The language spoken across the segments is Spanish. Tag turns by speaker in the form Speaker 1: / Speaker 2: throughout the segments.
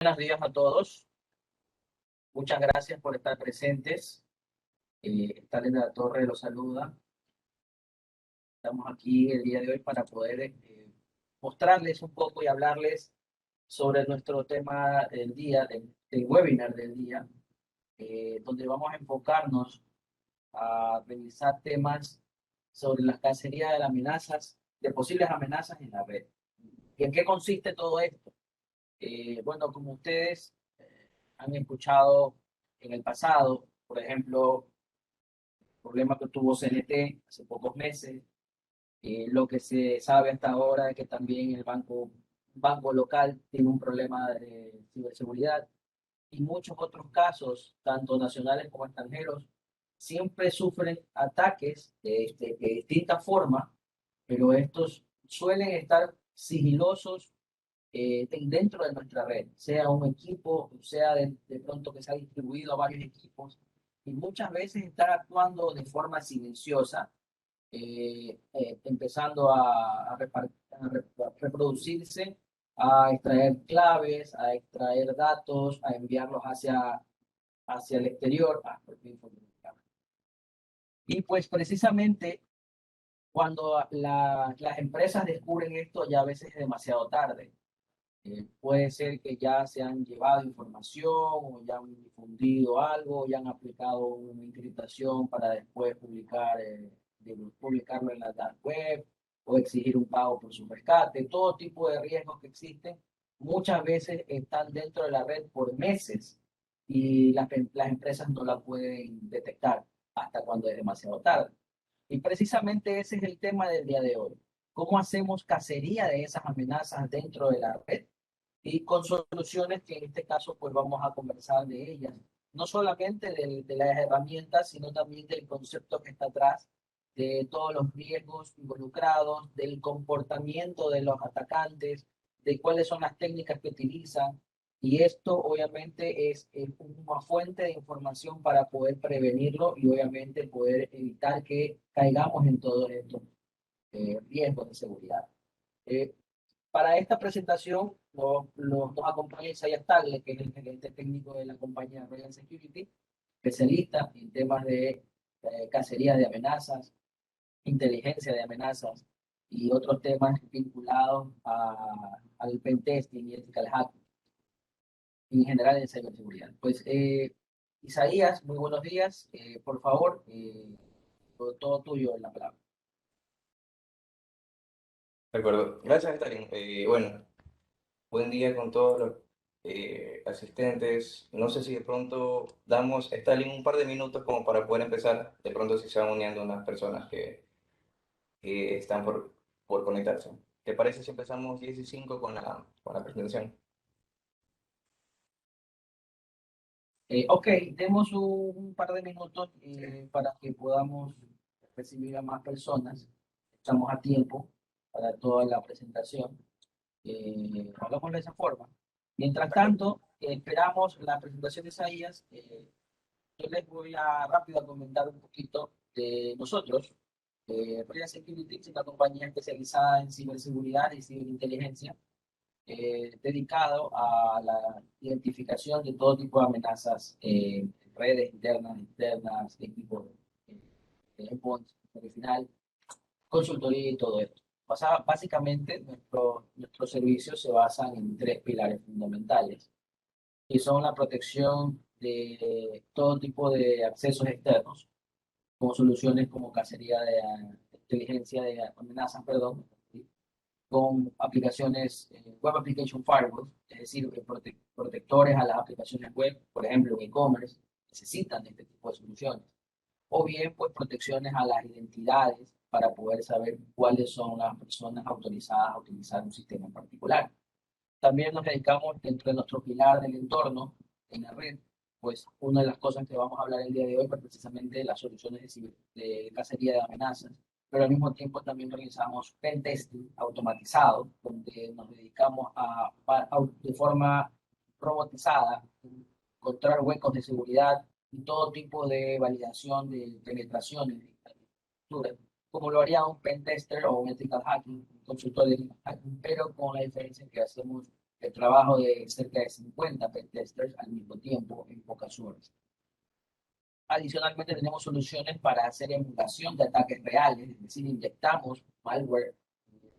Speaker 1: Buenos días a todos. Muchas gracias por estar presentes. Stalin de la Torre los saluda. Estamos aquí el día de hoy para poder mostrarles un poco y hablarles sobre nuestro tema del día, del webinar del día, donde vamos a enfocarnos a revisar temas sobre la cacería de las amenazas, de posibles amenazas en la red. ¿Y en qué consiste todo esto? Bueno, como ustedes han escuchado en el pasado, por ejemplo, el problema que tuvo CNT hace pocos meses, lo que se sabe hasta ahora es que también el banco local tiene un problema de ciberseguridad y muchos otros casos, tanto nacionales como extranjeros, siempre sufren ataques de distinta forma, pero estos suelen estar sigilosos dentro de nuestra red, sea un equipo, sea de pronto que se ha distribuido a varios equipos, y muchas veces está actuando de forma silenciosa, empezando a reproducirse, a extraer claves, a extraer datos, a enviarlos hacia el exterior. Y pues precisamente cuando las empresas descubren esto, ya a veces es demasiado tarde. Puede ser que ya se han llevado información o ya han difundido algo, ya han aplicado una encriptación para después publicarlo en la dark web o exigir un pago por su rescate. Todo tipo de riesgos que existen muchas veces están dentro de la red por meses y las empresas no la pueden detectar hasta cuando es demasiado tarde. Y precisamente ese es el tema del día de hoy. ¿Cómo hacemos cacería de esas amenazas dentro de la red? Y con soluciones que en este caso pues vamos a conversar de ellas. No solamente de las herramientas, sino también del concepto que está atrás, de todos los riesgos involucrados, del comportamiento de los atacantes, de cuáles son las técnicas que utilizan. Y esto obviamente es una fuente de información para poder prevenirlo y obviamente poder evitar que caigamos en todos estos riesgos de seguridad. Eh, para esta presentación nos acompaña Isaiah Tagle, que es el gerente técnico de la compañía Royal Security, especialista en temas de cacería de amenazas, inteligencia de amenazas y otros temas vinculados al pentesting y ethical hacking, en general en ciberseguridad. Pues Isaías, muy buenos días. Por favor, todo tuyo en la palabra.
Speaker 2: De acuerdo. Gracias, Stalin. Bueno, buen día con todos los asistentes. No sé si de pronto damos a Stalin un par de minutos como para poder empezar. De pronto si se van uniendo unas personas que están por conectarse. ¿Te parece si empezamos 10 y 5 con la presentación?
Speaker 1: Ok, demos un par de minutos para que podamos recibir a más personas. Estamos a tiempo para toda la presentación. Hablamos de esa forma. Mientras tanto, esperamos la presentación de Isaías. Yo les voy a rápido a comentar un poquito de nosotros. Royal Security es una compañía especializada en ciberseguridad y ciberinteligencia, dedicado a la identificación de todo tipo de amenazas, redes internas, externas, equipos, endpoints, al final, consultoría y todo esto. Básicamente, nuestros servicios se basan en tres pilares fundamentales, y son la protección de todo tipo de accesos externos, con soluciones como cacería de inteligencia de amenazas, perdón, con aplicaciones, Web Application Firewall, es decir, protectores a las aplicaciones web, por ejemplo, en e-commerce, necesitan de este tipo de soluciones. O bien, pues, protecciones a las identidades para poder saber cuáles son las personas autorizadas a utilizar un sistema en particular. También nos dedicamos dentro de nuestro pilar del entorno en la red, pues una de las cosas que vamos a hablar el día de hoy es precisamente las soluciones de cacería de amenazas, pero al mismo tiempo también realizamos pen testing automatizado, donde nos dedicamos de forma robotizada encontrar huecos de seguridad y todo tipo de validación de penetraciones de infraestructura, como lo haría un pen tester o un ethical hacking, un consultor de ethical hacking, pero con la diferencia que hacemos el trabajo de cerca de 50 pentesters al mismo tiempo en pocas horas. Adicionalmente, tenemos soluciones para hacer emulación de ataques reales, es decir, inyectamos malware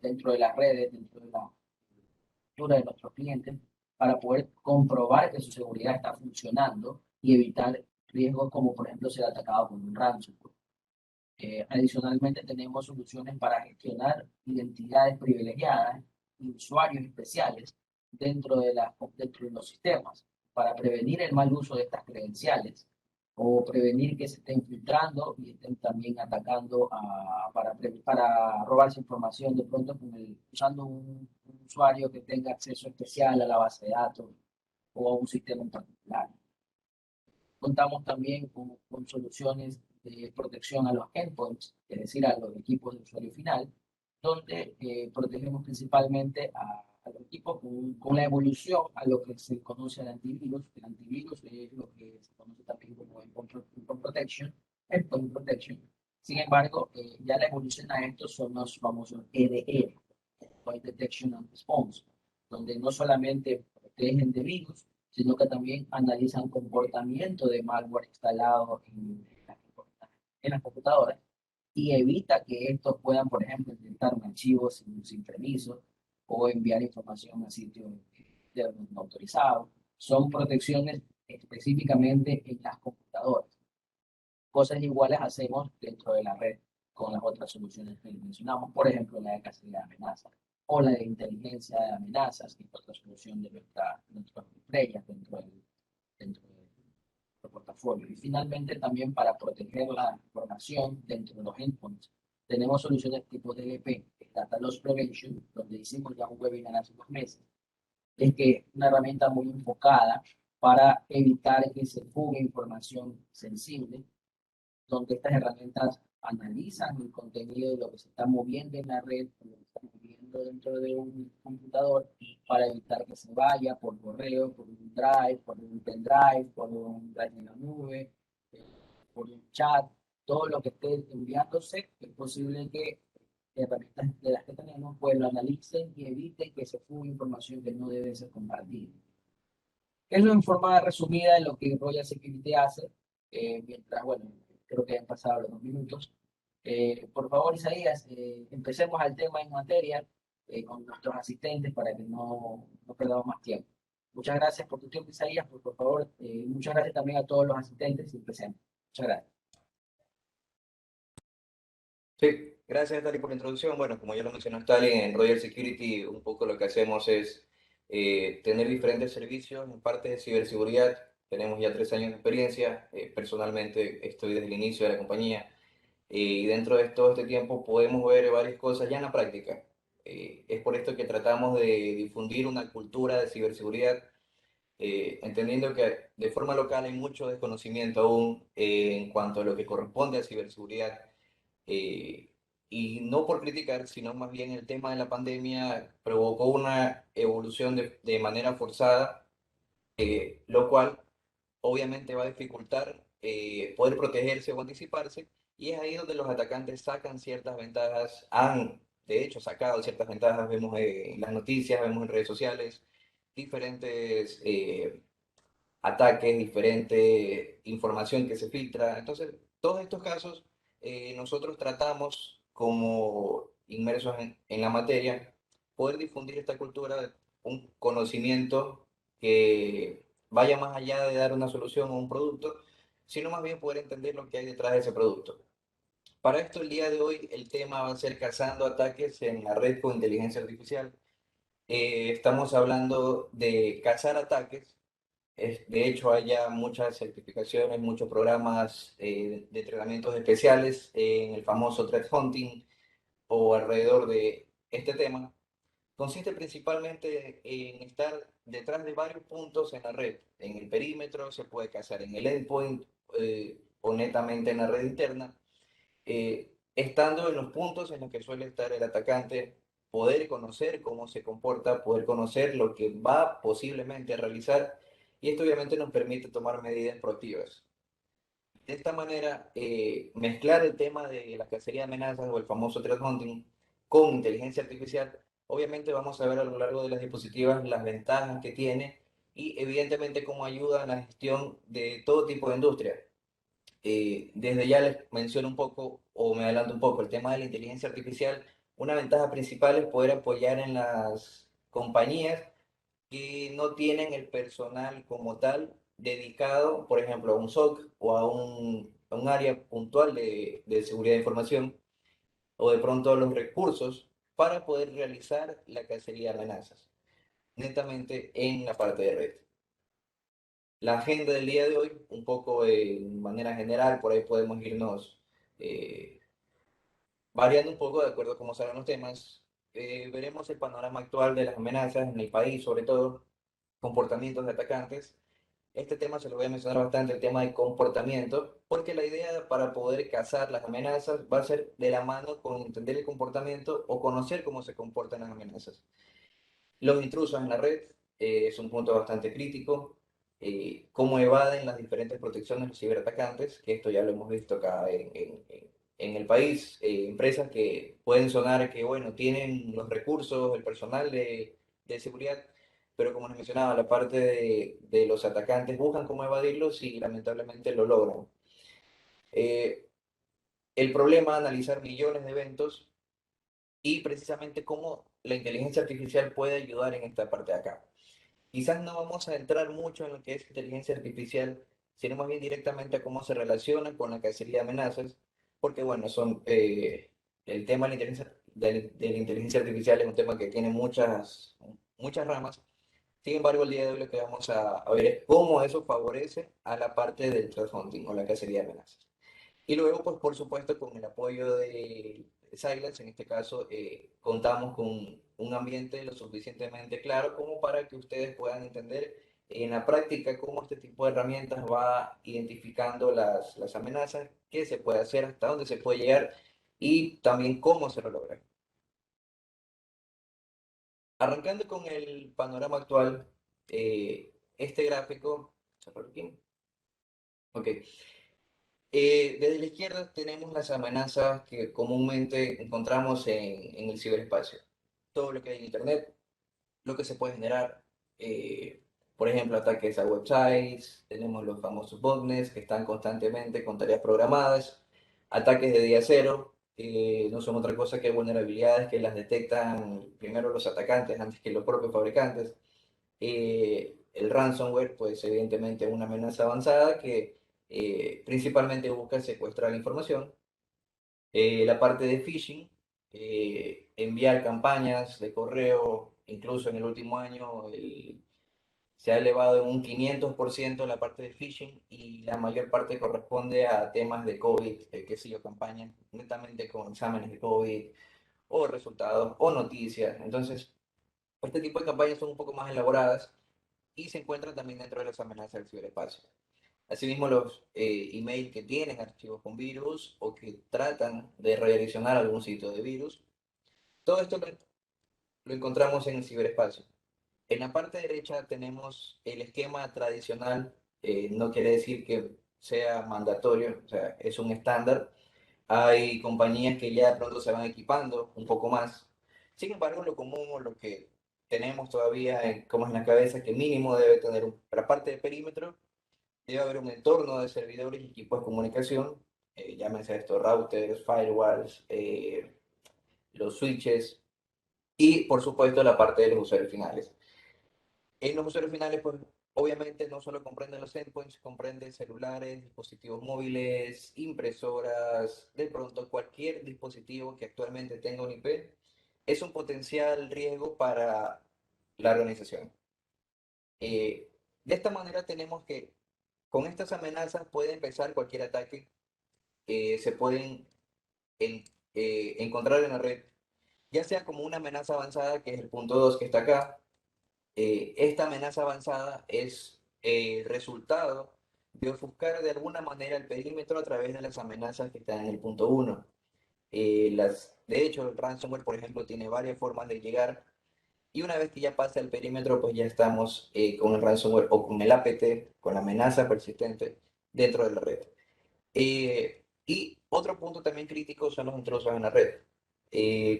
Speaker 1: dentro de las redes, dentro de la infraestructura de nuestros clientes, para poder comprobar que su seguridad está funcionando y evitar riesgos como, por ejemplo, ser atacado por un ransomware. Adicionalmente, tenemos soluciones para gestionar identidades privilegiadas y usuarios especiales dentro de los sistemas, para prevenir el mal uso de estas credenciales o prevenir que se estén filtrando y estén también atacando para robarse información de pronto usando un usuario que tenga acceso especial a la base de datos o a un sistema en particular. Contamos también con soluciones de protección a los endpoints, es decir, a los equipos de usuario final, donde protegemos principalmente a los equipos con la evolución a lo que se conoce de antivirus. El antivirus es lo que se conoce también como endpoint protection, endpoint protection. Sin embargo, ya la evolución a estos son los famosos EDR, Endpoint Detection and Response, donde no solamente protegen de virus, sino que también analizan comportamiento de malware instalado en las computadoras y evita que estos puedan, por ejemplo, intentar un archivo sin permiso o enviar información a sitios no autorizados. Son protecciones específicamente en las computadoras. Cosas iguales hacemos dentro de la red con las otras soluciones que mencionamos, por ejemplo, la de cacería de amenazas o la de inteligencia de amenazas, que es otra solución de nuestras estrellas dentro del portafolio. Y finalmente, también para proteger la información dentro de los endpoints, tenemos soluciones tipo DLP, Data Loss Prevention, donde hicimos ya un webinar hace unos meses. Es que es una herramienta muy enfocada para evitar que se fugue información sensible, donde estas herramientas analizan el contenido de lo que se está moviendo en la red, lo que se está moviendo dentro de un computador, para evitar que se vaya por correo, por un drive, por un pendrive, por un drive en la nube, por un chat, todo lo que esté enviándose. Es posible que herramientas de las que tenemos pues lo analicen y eviten que se fugue información que no debe ser compartida. Eso en forma resumida de lo que Royal Security hace, mientras, bueno, creo que han pasado los 2 minutos. Por favor, Isaías, empecemos al tema en materia con nuestros asistentes para que no perdamos más tiempo. Muchas gracias por tu tiempo, Isaías. Por favor, muchas gracias también a todos los asistentes y presentes. Muchas gracias.
Speaker 2: Sí, gracias, Tali, por la introducción. Bueno, como ya lo mencionó Stalin, en Royal Security un poco lo que hacemos es tener diferentes servicios en parte de ciberseguridad. Tenemos ya 3 años de experiencia. Personalmente estoy desde el inicio de la compañía y dentro de todo este tiempo podemos ver varias cosas ya en la práctica. Es por esto que tratamos de difundir una cultura de ciberseguridad, entendiendo que de forma local hay mucho desconocimiento aún en cuanto a lo que corresponde a ciberseguridad. eh, y no por criticar, sino más bien el tema de la pandemia provocó una evolución de manera forzada, lo cual obviamente va a dificultar poder protegerse o anticiparse, y es ahí donde los atacantes sacan ciertas ventajas, han de hecho sacado ciertas ventajas, vemos en las noticias, vemos en redes sociales, diferentes ataques, diferente información que se filtra. Entonces, todos estos casos nosotros tratamos como inmersos en la materia, poder difundir esta cultura, de un conocimiento que vaya más allá de dar una solución o un producto, sino más bien poder entender lo que hay detrás de ese producto. Para esto, el día de hoy, el tema va a ser cazando ataques en la red con inteligencia artificial. Estamos hablando de cazar ataques. De hecho, hay ya muchas certificaciones, muchos programas de entrenamientos especiales en el famoso threat hunting o alrededor de este tema. Consiste principalmente en estar detrás de varios puntos en la red. En el perímetro se puede cazar en el endpoint o netamente en la red interna, estando en los puntos en los que suele estar el atacante, poder conocer cómo se comporta, poder conocer lo que va posiblemente a realizar, y esto obviamente nos permite tomar medidas proactivas. De esta manera, mezclar el tema de la cacería de amenazas o el famoso threat hunting con inteligencia artificial Obviamente vamos a ver a lo largo de las diapositivas las ventajas que tiene y evidentemente cómo ayuda a la gestión de todo tipo de industria. Desde ya les menciono un poco, o me adelanto un poco, el tema de la inteligencia artificial. Una ventaja principal es poder apoyar en las compañías que no tienen el personal como tal dedicado, por ejemplo, a un SOC o a un área puntual de seguridad de información, o de pronto los recursos para poder realizar la cacería de amenazas, netamente en la parte de red. La agenda del día de hoy, un poco de manera general, por ahí podemos irnos eh, variando un poco de acuerdo a cómo serán los temas. Veremos el panorama actual de las amenazas en el país, sobre todo comportamientos de atacantes. Este tema se lo voy a mencionar bastante, el tema de comportamiento, porque la idea para poder cazar las amenazas va a ser de la mano con entender el comportamiento o conocer cómo se comportan las amenazas. Los intrusos en la red es un punto bastante crítico. Cómo evaden las diferentes protecciones de los ciberatacantes, que esto ya lo hemos visto acá en el país. Empresas que pueden sonar que, bueno, tienen los recursos, el personal de seguridad, pero como les mencionaba, la parte de los atacantes buscan cómo evadirlos y lamentablemente lo logran. Eh, el problema es analizar millones de eventos y precisamente cómo la inteligencia artificial puede ayudar en esta parte de acá. Quizás no vamos a entrar mucho en lo que es inteligencia artificial, sino más bien directamente a cómo se relaciona con la cacería de amenazas, porque bueno, el tema de de la inteligencia artificial es un tema que tiene muchas ramas. Sin embargo, el día de hoy lo que vamos a ver es cómo eso favorece a la parte del threat hunting o la cacería de amenazas. Y luego, pues por supuesto, con el apoyo de Silence, en este caso, contamos con un ambiente lo suficientemente claro como para que ustedes puedan entender en la práctica cómo este tipo de herramientas va identificando las amenazas, qué se puede hacer, hasta dónde se puede llegar y también cómo se lo logra. Arrancando con el panorama actual, este gráfico, ok, desde la izquierda tenemos las amenazas que comúnmente encontramos en el ciberespacio. Todo lo que hay en Internet, lo que se puede generar, por ejemplo, ataques a websites, tenemos los famosos botnets que están constantemente con tareas programadas, ataques de día cero, no son otra cosa que vulnerabilidades que las detectan primero los atacantes antes que los propios fabricantes. El ransomware, pues evidentemente es una amenaza avanzada que principalmente busca secuestrar información. La parte de phishing, enviar campañas de correo, incluso en el último año se ha elevado en un 500% la parte de phishing y la mayor parte corresponde a temas de COVID, qué sé yo, campañas netamente con exámenes de COVID o resultados o noticias. Entonces, este tipo de campañas son un poco más elaboradas y se encuentran también dentro de las amenazas del ciberespacio. Asimismo, los email que tienen archivos con virus o que tratan de redireccionar algún sitio de virus, todo esto lo encontramos en el ciberespacio. En la parte derecha tenemos el esquema tradicional, no quiere decir que sea mandatorio, o sea, es un estándar. Hay compañías que ya de pronto se van equipando un poco más. Sin embargo, lo común o lo que tenemos todavía como en la cabeza que mínimo debe tener la parte de perímetro. Debe haber un entorno de servidores y equipos de comunicación, llámense estos routers, firewalls, los switches y por supuesto la parte de los usuarios finales. En los usuarios finales, pues obviamente no solo comprenden los endpoints, comprenden celulares, dispositivos móviles, impresoras, de pronto cualquier dispositivo que actualmente tenga un IP es un potencial riesgo para la organización. De esta manera tenemos que con estas amenazas puede empezar cualquier ataque que se pueden en- encontrar en la red, ya sea como una amenaza avanzada, que es el punto 2 que está acá. Esta amenaza avanzada es resultado de ofuscar de alguna manera el perímetro a través de las amenazas que están en el punto 1. De hecho, el ransomware, por ejemplo, tiene varias formas de llegar y una vez que ya pasa el perímetro, pues ya estamos con el ransomware o con el APT, con la amenaza persistente dentro de la red. Y otro punto también crítico son los intrusos en la red.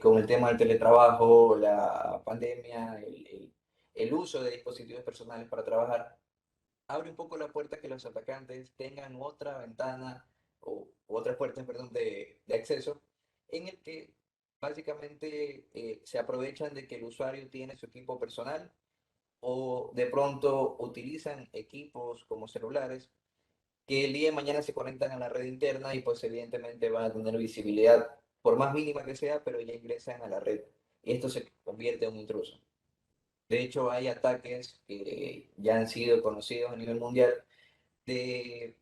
Speaker 2: con el tema del teletrabajo, la pandemia, el uso de dispositivos personales para trabajar, abre un poco la puerta a que los atacantes tengan otra ventana o otra puerta, perdón, de acceso en el que básicamente se aprovechan de que el usuario tiene su equipo personal o de pronto utilizan equipos como celulares que el día de mañana se conectan a la red interna y pues evidentemente van a tener visibilidad, por más mínima que sea, pero ya ingresan a la red. Y esto se convierte en un intruso. De hecho, hay ataques que ya han sido conocidos a nivel mundial de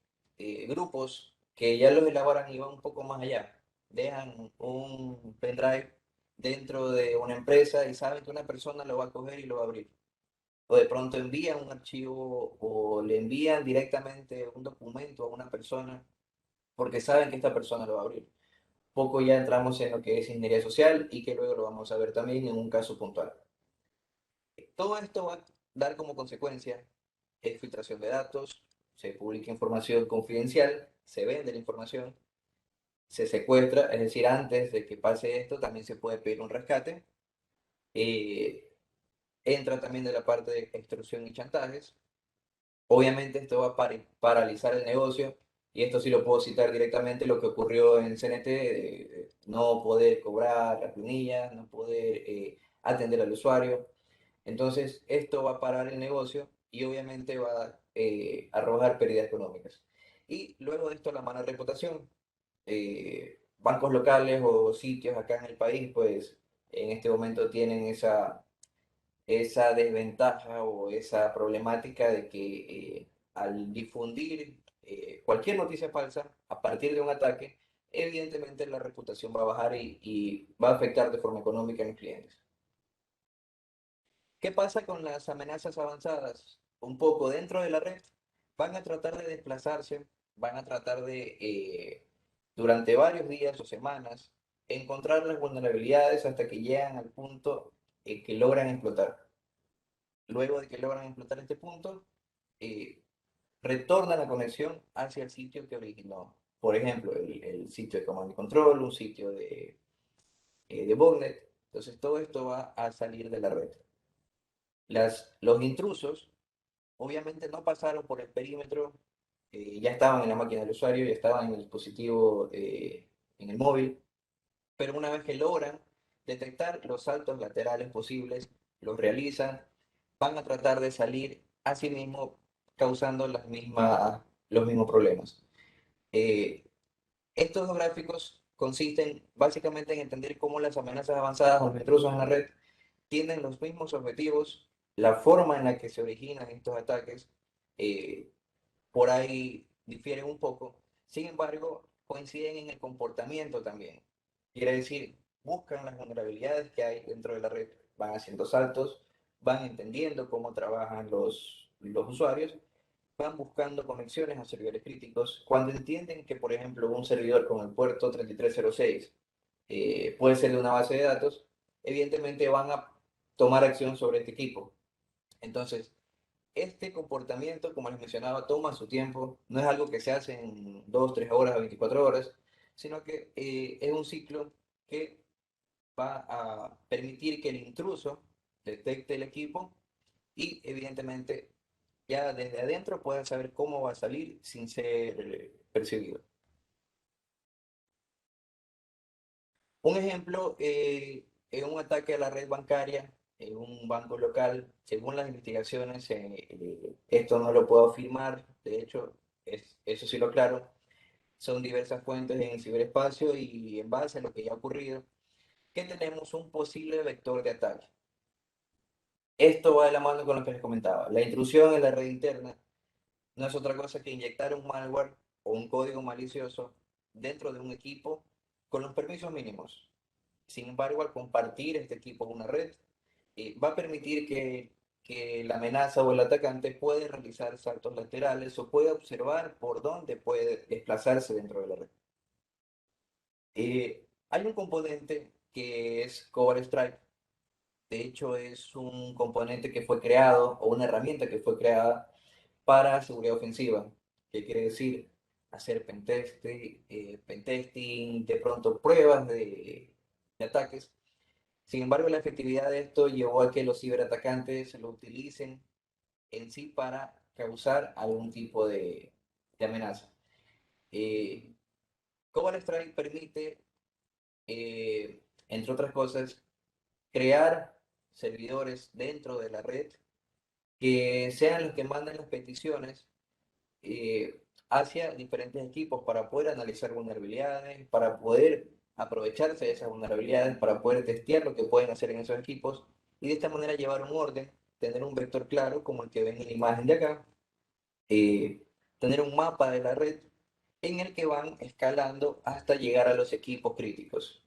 Speaker 2: grupos que ya los elaboran y van un poco más allá. Dejan un pendrive dentro de una empresa y saben que una persona lo va a coger y lo va a abrir. O de pronto envían un archivo o le envían directamente un documento a una persona porque saben que esta persona lo va a abrir. Poco ya entramos en lo que es ingeniería social y que luego lo vamos a ver también en un caso puntual. Todo esto va a dar como consecuencia filtración de datos, se publica información confidencial, se vende la información, se secuestra, es decir, antes de que pase esto también se puede pedir un rescate. Eh, entra también de la parte de extorsión y chantajes. Obviamente esto va a paralizar el negocio y esto sí lo puedo citar directamente lo que ocurrió en CNT, de no poder cobrar las planillas, no poder atender al usuario. Entonces esto va a parar el negocio y obviamente va a arrojar pérdidas económicas. Y luego de esto la mala reputación. Bancos locales o sitios acá en el país pues en este momento tienen esa desventaja o esa problemática de que al difundir cualquier noticia falsa a partir de un ataque, evidentemente la reputación va a bajar y va a afectar de forma económica a los clientes. ¿Qué pasa con las amenazas avanzadas? Un poco dentro de la red, van a tratar de desplazarse, van a tratar de, durante varios días o semanas, encontrar las vulnerabilidades hasta que llegan al punto que logran explotar. Luego de que logran explotar este punto, eh, retornan la conexión hacia el sitio que originó. Por ejemplo, el sitio de Command and Control, un sitio de botnet. Entonces, todo esto va a salir de la red. Los intrusos, obviamente, no pasaron por el perímetro, ya estaban en la máquina del usuario, ya estaban en el dispositivo, en el móvil, pero una vez que logran detectar los saltos laterales posibles, los realizan, van a tratar de salir a sí mismo causando los mismos problemas. Eh, estos dos gráficos consisten básicamente en entender cómo las amenazas avanzadas o los intrusos en la red tienen los mismos objetivos, la forma en la que se originan estos ataques, eh, por ahí difieren un poco, sin embargo, coinciden en el comportamiento también. Quiere decir, buscan las vulnerabilidades que hay dentro de la red, van haciendo saltos, van entendiendo cómo trabajan los usuarios, van buscando conexiones a servidores críticos. Cuando entienden que, por ejemplo, un servidor con el puerto 3306 puede ser de una base de datos, evidentemente van a tomar acción sobre este equipo. Entonces, este comportamiento, como les mencionaba, toma su tiempo, no es algo que se hace en 2, 3 horas o 24 horas, sino que es un ciclo que va a permitir que el intruso detecte el equipo y evidentemente ya desde adentro pueda saber cómo va a salir sin ser percibido. Un ejemplo, en un ataque a la red bancaria, en un banco local, según las investigaciones, esto no lo puedo afirmar, de hecho, eso sí lo aclaro, son diversas fuentes en el ciberespacio y en base a lo que ya ha ocurrido, que tenemos un posible vector de ataque. Esto va de la mano con lo que les comentaba. La intrusión en la red interna no es otra cosa que inyectar un malware o un código malicioso dentro de un equipo con los permisos mínimos. Sin embargo, al compartir este equipo en una red, va a permitir que la amenaza o el atacante puede realizar saltos laterales o puede observar por dónde puede desplazarse dentro de la red. Hay un componente que es Cover Strike. De hecho, es un componente que fue creado o una herramienta que fue creada para seguridad ofensiva. ¿Qué quiere decir? Hacer pentesting, de pronto pruebas de ataques. Sin embargo, la efectividad de esto llevó a que los ciberatacantes lo utilicen en sí para causar algún tipo de amenaza. Eh, Cobalt Strike permite, entre otras cosas, crear servidores dentro de la red que sean los que manden las peticiones hacia diferentes equipos para poder analizar vulnerabilidades, para poder aprovecharse de esas vulnerabilidades, para poder testear lo que pueden hacer en esos equipos y de esta manera llevar un orden, tener un vector claro como el que ven en la imagen de acá, tener un mapa de la red en el que van escalando hasta llegar a los equipos críticos.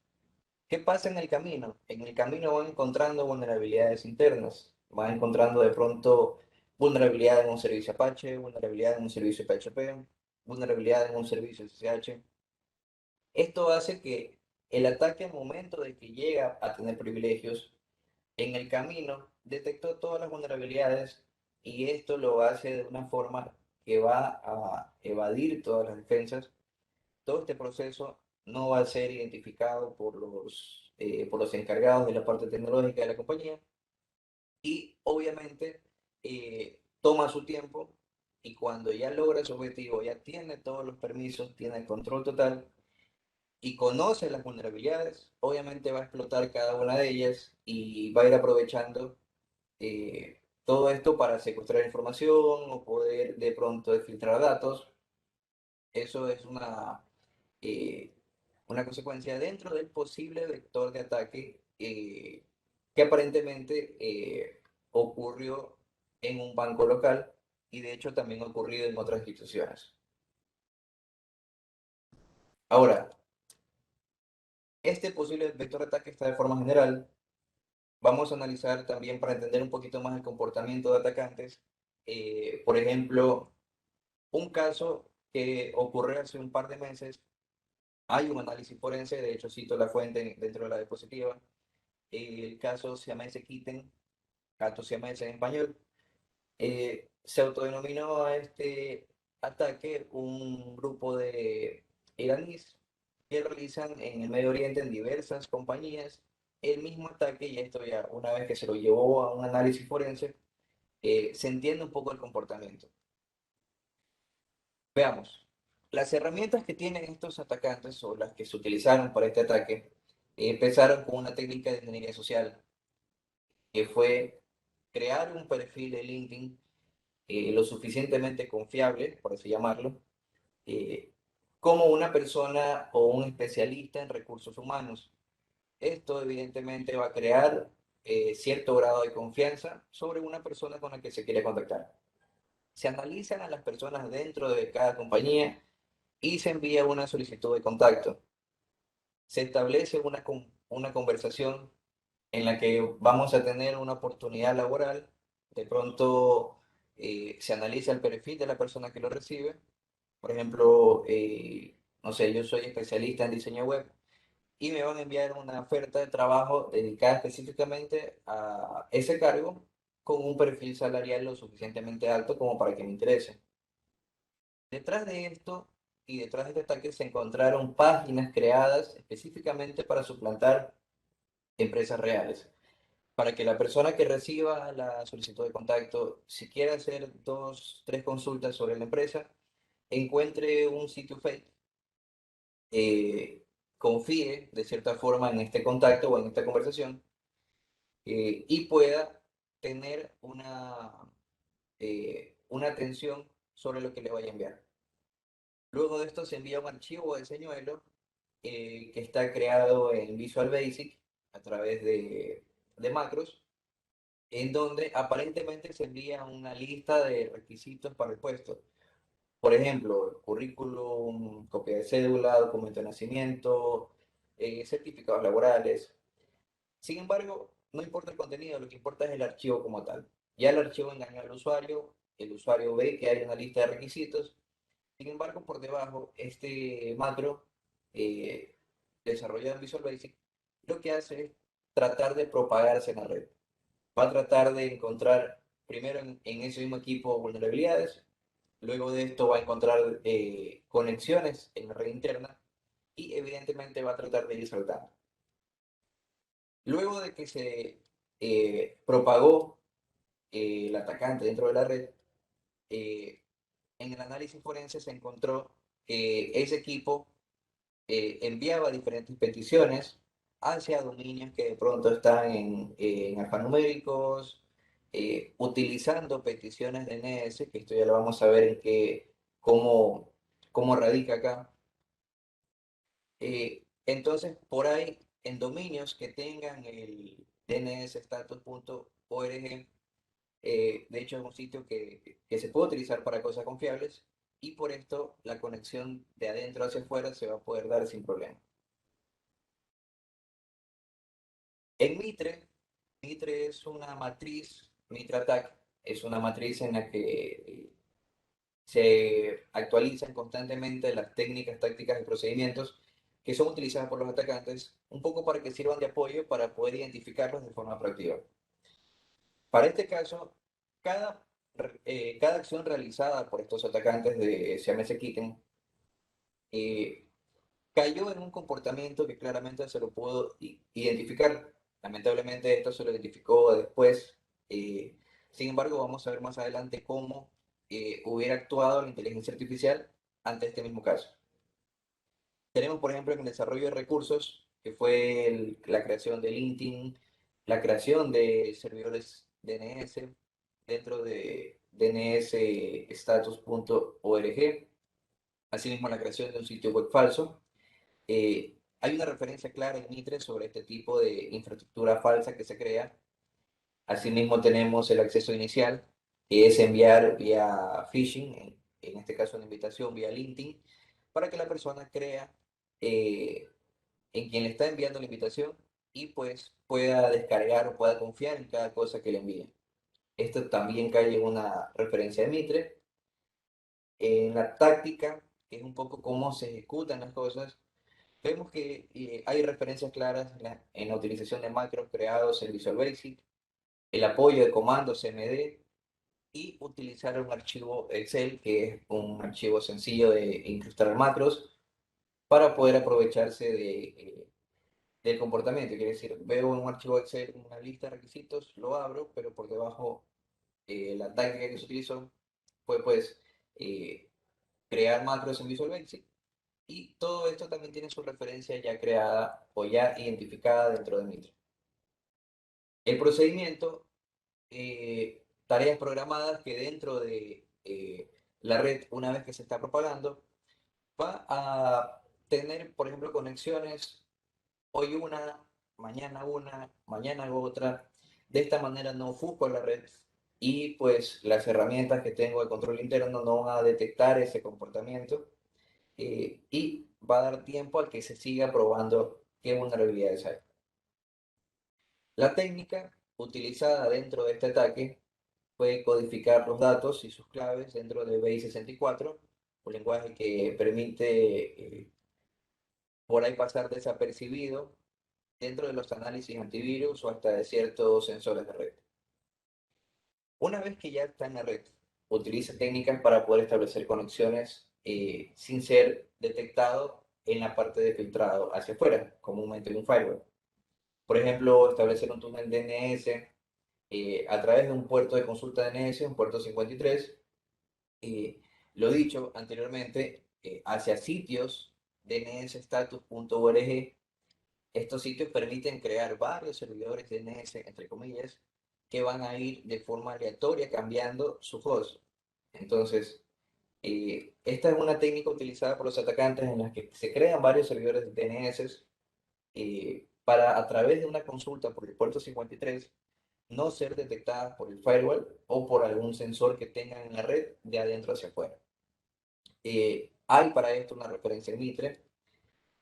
Speaker 2: ¿Qué pasa en el camino? En el camino van encontrando vulnerabilidades internas, van encontrando de pronto vulnerabilidad en un servicio Apache, vulnerabilidad en un servicio PHP, vulnerabilidad en un servicio SSH. Esto hace que el ataque al momento de que llega a tener privilegios, en el camino detectó todas las vulnerabilidades y esto lo hace de una forma que va a evadir todas las defensas. Todo este proceso no va a ser identificado por los encargados de la parte tecnológica de la compañía y obviamente toma su tiempo y cuando ya logra su objetivo, ya tiene todos los permisos, tiene el control total y conoce las vulnerabilidades, obviamente va a explotar cada una de ellas y va a ir aprovechando todo esto para secuestrar información o poder de pronto filtrar datos. Eso es eh, una consecuencia dentro del posible vector de ataque que aparentemente ocurrió en un banco local y de hecho también ha ocurrido en otras instituciones. Ahora, este posible vector de ataque está de forma general. Vamos a analizar también para entender un poquito más el comportamiento de atacantes. Por ejemplo, un caso que ocurrió hace un par de meses. Hay un análisis forense, de hecho cito la fuente dentro de la diapositiva. El caso Siamese Kitten, gato siamese en español, se autodenominó a este ataque un grupo de iraníes que realizan en el Medio Oriente en diversas compañías el mismo ataque y esto ya una vez que se lo llevó a un análisis forense, se entiende un poco el comportamiento. Veamos, las herramientas que tienen estos atacantes o las que se utilizaron para este ataque empezaron con una técnica de ingeniería social que fue crear un perfil de LinkedIn lo suficientemente confiable, por así llamarlo, eh, como una persona o un especialista en recursos humanos. Esto evidentemente va a crear cierto grado de confianza sobre una persona con la que se quiere contactar. Se analizan a las personas dentro de cada compañía y se envía una solicitud de contacto. Se establece una conversación en la que vamos a tener una oportunidad laboral. De pronto se analiza el perfil de la persona que lo recibe. Por ejemplo, no sé, yo soy especialista en diseño web y me van a enviar una oferta de trabajo dedicada específicamente a ese cargo con un perfil salarial lo suficientemente alto como para que me interese. Detrás de esto y detrás de este ataque se encontraron páginas creadas específicamente para suplantar empresas reales, para que la persona que reciba la solicitud de contacto, si quiere hacer dos, tres consultas sobre la empresa, encuentre un sitio fake, confíe de cierta forma en este contacto o en esta conversación y pueda tener una atención sobre lo que le vaya a enviar. Luego de esto se envía un archivo de señuelo que está creado en Visual Basic a través de macros, en donde aparentemente se envía una lista de requisitos para el puesto. Por ejemplo, currículum, copia de cédula, documento de nacimiento, certificados laborales. Sin embargo, no importa el contenido, lo que importa es el archivo como tal. Ya el archivo engaña al usuario, el usuario ve que hay una lista de requisitos. Sin embargo, por debajo, este macro eh, desarrollado en Visual Basic lo que hace es tratar de propagarse en la red. Va a tratar de encontrar primero en ese mismo equipo vulnerabilidades, luego de esto va a encontrar conexiones en la red interna y evidentemente va a tratar de ir saltando. Luego de que se propagó el atacante dentro de la red, eh, en el análisis forense se encontró que ese equipo enviaba diferentes peticiones hacia dominios que de pronto están en alfanuméricos, utilizando peticiones de DNS, que esto ya lo vamos a ver en cómo, cómo radica acá. Entonces, por ahí, en dominios que tengan el dnsstatus.org, de hecho es un sitio que se puede utilizar para cosas confiables y por esto la conexión de adentro hacia afuera se va a poder dar sin problema. En Mitre, Mitre es una matriz, Mitre Attack es una matriz en la que se actualizan constantemente las técnicas, tácticas y procedimientos que son utilizadas por los atacantes, un poco para que sirvan de apoyo para poder identificarlos de forma proactiva. Para este caso, cada, cada acción realizada por estos atacantes de Siamese Kitten eh, cayó en un comportamiento que claramente se lo pudo identificar. Lamentablemente esto se lo identificó después. eh, Sin embargo, vamos a ver más adelante cómo hubiera actuado la inteligencia artificial ante este mismo caso. Tenemos, por ejemplo, en el desarrollo de recursos, que fue la creación de LinkedIn, la creación de servidores DNS dentro de dnsstatus.org, asimismo la creación de un sitio web falso. Hay una referencia clara en Mitre sobre este tipo de infraestructura falsa que se crea. Asimismo tenemos el acceso inicial, que es enviar vía phishing, en este caso una invitación vía LinkedIn, para que la persona crea eh, en quien le está enviando la invitación y pues pueda descargar o pueda confiar en cada cosa que le envíen. Esto también cae en una referencia de Mitre. En la táctica, que es un poco cómo se ejecutan las cosas, vemos que hay referencias claras en la utilización de macros creados en Visual Basic, el apoyo de comandos CMD y utilizar un archivo Excel, que es un archivo sencillo de incrustar macros, para poder aprovecharse del comportamiento. Quiere decir, veo un archivo Excel, una lista de requisitos, lo abro, pero por debajo la táctica que se utilizó fue pues eh, crear macros en Visual Basic y todo esto también tiene su referencia ya creada o ya identificada dentro de Mitre. El procedimiento, tareas programadas que dentro de la red, una vez que se está propagando, va a tener, por ejemplo, conexiones, hoy una, mañana otra. De esta manera no ofusco la red y pues las herramientas que tengo de control interno no van a detectar ese comportamiento y va a dar tiempo a que se siga probando qué vulnerabilidades hay. La técnica utilizada dentro de este ataque fue codificar los datos y sus claves dentro de BI64, un lenguaje que permite por ahí pasar desapercibido dentro de los análisis antivirus o hasta de ciertos sensores de red. Una vez que ya está en la red, utiliza técnicas para poder establecer conexiones sin ser detectado en la parte de filtrado hacia afuera, comúnmente en un firewall. Por ejemplo, establecer un túnel DNS a través de un puerto de consulta DNS, un puerto 53, lo dicho anteriormente, hacia sitios dnsstatus.org. Estos sitios permiten crear varios servidores DNS, entre comillas, que van a ir de forma aleatoria cambiando su host. Entonces, esta es una técnica utilizada por los atacantes en la que se crean varios servidores de DNS para a través de una consulta por el puerto 53 no ser detectadas por el firewall o por algún sensor que tengan en la red de adentro hacia afuera. Hay para esto una referencia en Mitre.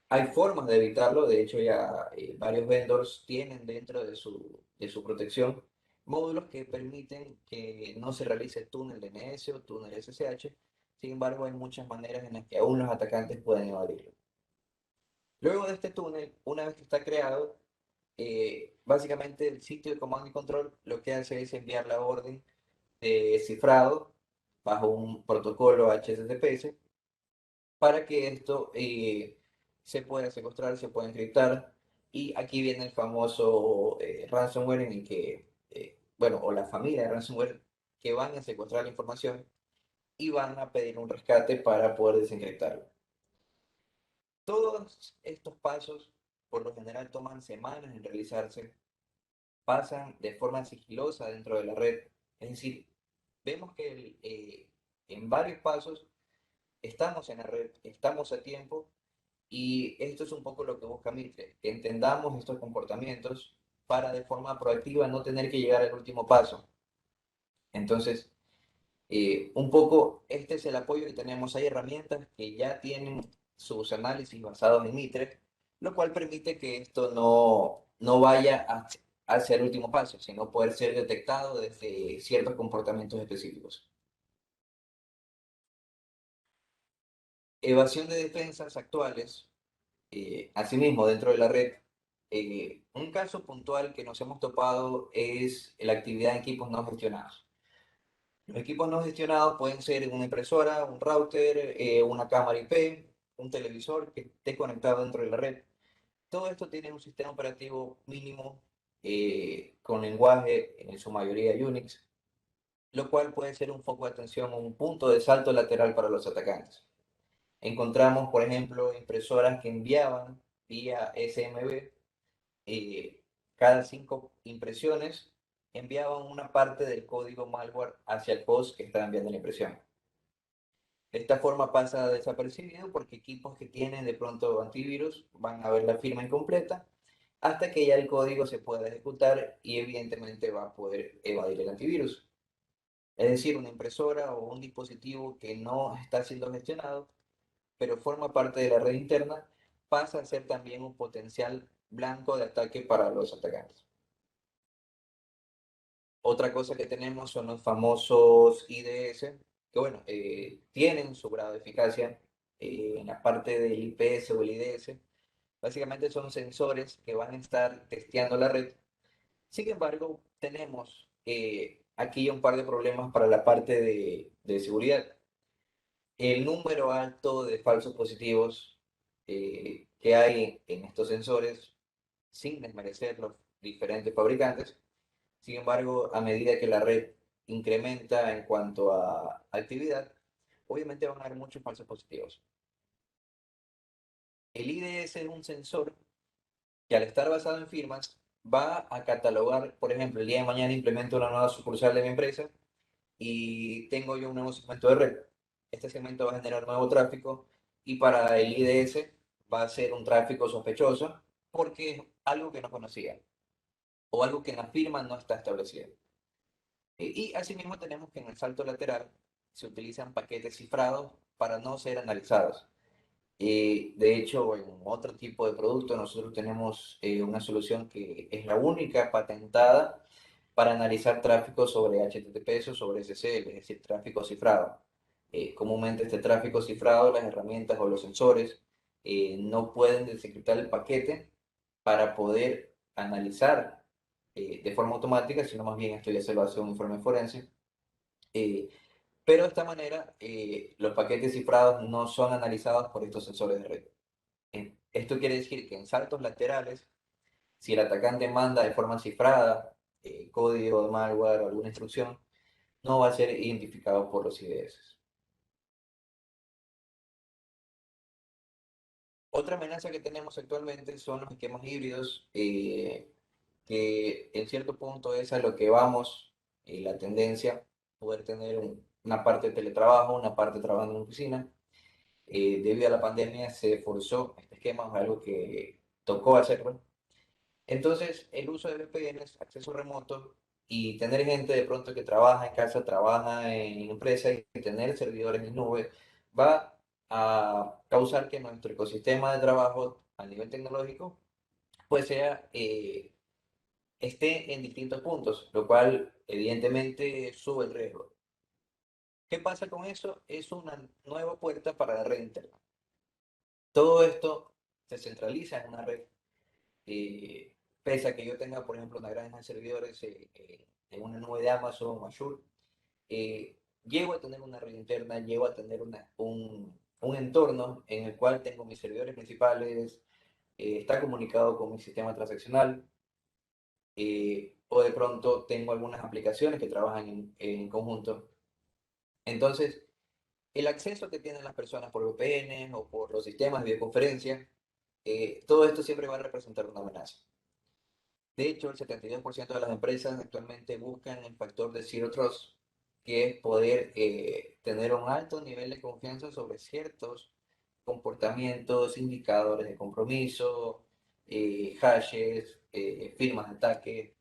Speaker 2: Hay formas de evitarlo, de hecho ya varios vendors tienen dentro de su protección módulos que permiten que no se realice túnel DNS o túnel SSH. Sin embargo, hay muchas maneras en las que aún los atacantes pueden evadirlo. Luego de este túnel, una vez que está creado, básicamente el sitio de comando y control lo que hace es enviar la orden de cifrado bajo un protocolo HTTPS para que esto se pueda secuestrar, se pueda encriptar Y aquí viene el famoso ransomware en el que, bueno, o la familia de ransomware que van a secuestrar la información y van a pedir un rescate para poder desencriptarlo. Todos estos pasos, por lo general, toman semanas en realizarse, pasan de forma sigilosa dentro de la red. Es decir, vemos que en varios pasos estamos en la red, estamos a tiempo y esto es un poco lo que busca Mitre, que entendamos estos comportamientos para de forma proactiva no tener que llegar al último paso. Entonces, un poco este es el apoyo que tenemos. Hay herramientas que ya tienen sus análisis basados en Mitre, lo cual permite que esto no vaya hacia el último paso, sino poder ser detectado desde ciertos comportamientos específicos. Evasión de defensas actuales, asimismo dentro de la red. Un caso puntual que nos hemos topado es la actividad en equipos no gestionados. Los equipos no gestionados pueden ser una impresora, un router, una cámara IP, un televisor que esté conectado dentro de la red. Todo esto tiene un sistema operativo mínimo con lenguaje, en su mayoría Unix, lo cual puede ser un foco de atención o un punto de salto lateral para los atacantes. Encontramos, por ejemplo, impresoras que enviaban vía SMB, cada 5 impresiones enviaban una parte del código malware hacia el host que estaba enviando la impresión. De esta forma pasa desapercibido porque equipos que tienen de pronto antivirus van a ver la firma incompleta hasta que ya el código se pueda ejecutar y evidentemente va a poder evadir el antivirus. Es decir, una impresora o un dispositivo que no está siendo gestionado, pero forma parte de la red interna, pasa a ser también un potencial blanco de ataque para los atacantes. Otra cosa que tenemos son los famosos IDS, que bueno, tienen su grado de eficacia en la parte del IPS o el IDS. Básicamente son sensores que van a estar testeando la red. Sin embargo, tenemos aquí un par de problemas para la parte de seguridad. El número alto de falsos positivos que hay en estos sensores, sin desmerecer los diferentes fabricantes. Sin embargo, a medida que la red incrementa en cuanto a actividad, obviamente van a haber muchos falsos positivos. El IDS es un sensor que al estar basado en firmas va a catalogar, por ejemplo, el día de mañana implemento una nueva sucursal de mi empresa y tengo yo un nuevo segmento de red. Este segmento va a generar nuevo tráfico y para el IDS va a ser un tráfico sospechoso porque es algo que no conocía o algo que en la firma no está establecido. Y asimismo tenemos que en el salto lateral se utilizan paquetes cifrados para no ser analizados. De hecho, en otro tipo de producto nosotros tenemos una solución que es la única patentada para analizar tráfico sobre HTTPS o sobre SSL, es decir, tráfico cifrado. Comúnmente este tráfico cifrado, las herramientas o los sensores no pueden desencriptar el paquete para poder analizar de forma automática, sino más bien esto ya se lo hace un informe forense. Eh, pero de esta manera, los paquetes cifrados no son analizados por estos sensores de red. Esto quiere decir que en saltos laterales, si el atacante manda de forma cifrada código de malware o alguna instrucción, no va a ser identificado por los IDS. Otra amenaza que tenemos actualmente son los esquemas híbridos, que en cierto punto es a lo que vamos, la tendencia, poder tener una parte de teletrabajo, una parte trabajando en oficina. Debido a la pandemia se forzó este esquema, es algo que tocó hacerlo. Entonces, el uso de VPNs, acceso remoto y tener gente de pronto que trabaja en casa, trabaja en empresa y tener servidores en nube va a causar que nuestro ecosistema de trabajo a nivel tecnológico pues sea, esté en distintos puntos, lo cual evidentemente sube el riesgo. ¿Qué pasa con eso? Es una nueva puerta para la red interna. Todo esto se centraliza en una red. Pese a que yo tenga, por ejemplo, una granja de servidores en una nube de Amazon o Azure, llego a tener una red interna, llego a tener un entorno en el cual tengo mis servidores principales, está comunicado con mi sistema transaccional, o de pronto tengo algunas aplicaciones que trabajan en conjunto. Entonces, el acceso que tienen las personas por VPN o por los sistemas de videoconferencia, todo esto siempre va a representar una amenaza. De hecho, el 72% de las empresas actualmente buscan el factor de Zero Trust, que es poder tener un alto nivel de confianza sobre ciertos comportamientos, indicadores de compromiso, hashes, firmas de ataque,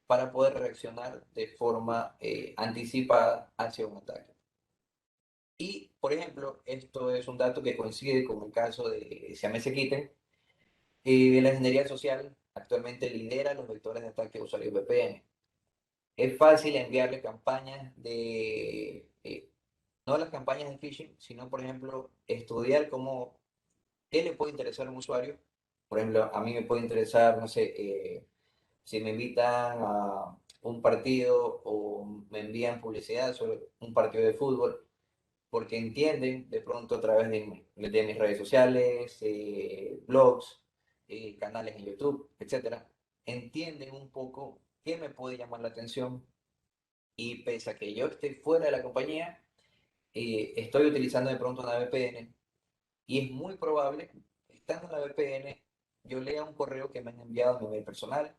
Speaker 2: para poder reaccionar de forma anticipada hacia un ataque. Y, por ejemplo, esto es un dato que coincide con el caso de Siamese la ingeniería social actualmente lidera los vectores de ataque a usuarios VPN. Es fácil enviarle campañas no las campañas de phishing, sino, por ejemplo, estudiar qué le puede interesar a un usuario. Por ejemplo, a mí me puede interesar, no sé, si me invitan a un partido o me envían publicidad sobre un partido de fútbol, porque entienden de pronto a través de mis redes sociales, blogs, canales en YouTube, etcétera, entienden un poco qué me puede llamar la atención y pese a que yo esté fuera de la compañía, estoy utilizando de pronto una VPN y es muy probable, estando en la VPN, yo lea un correo que me han enviado a mi mail personal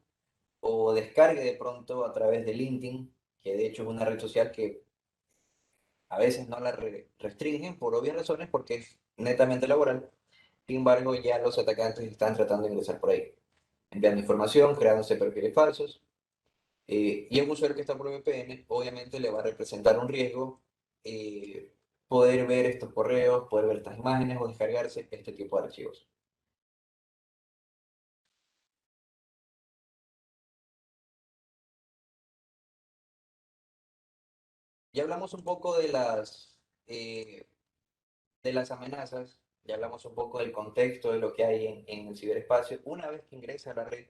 Speaker 2: o descargue de pronto a través de LinkedIn, que de hecho es una red social que a veces no la restringen por obvias razones porque es netamente laboral. Sin embargo, ya los atacantes están tratando de ingresar por ahí, enviando información, creándose perfiles falsos. Y a un usuario que está por VPN, obviamente le va a representar un riesgo poder ver estos correos, poder ver estas imágenes o descargarse este tipo de archivos. Ya hablamos un poco de las amenazas, ya hablamos un poco del contexto de lo que hay en el ciberespacio. Una vez que ingresa a la red,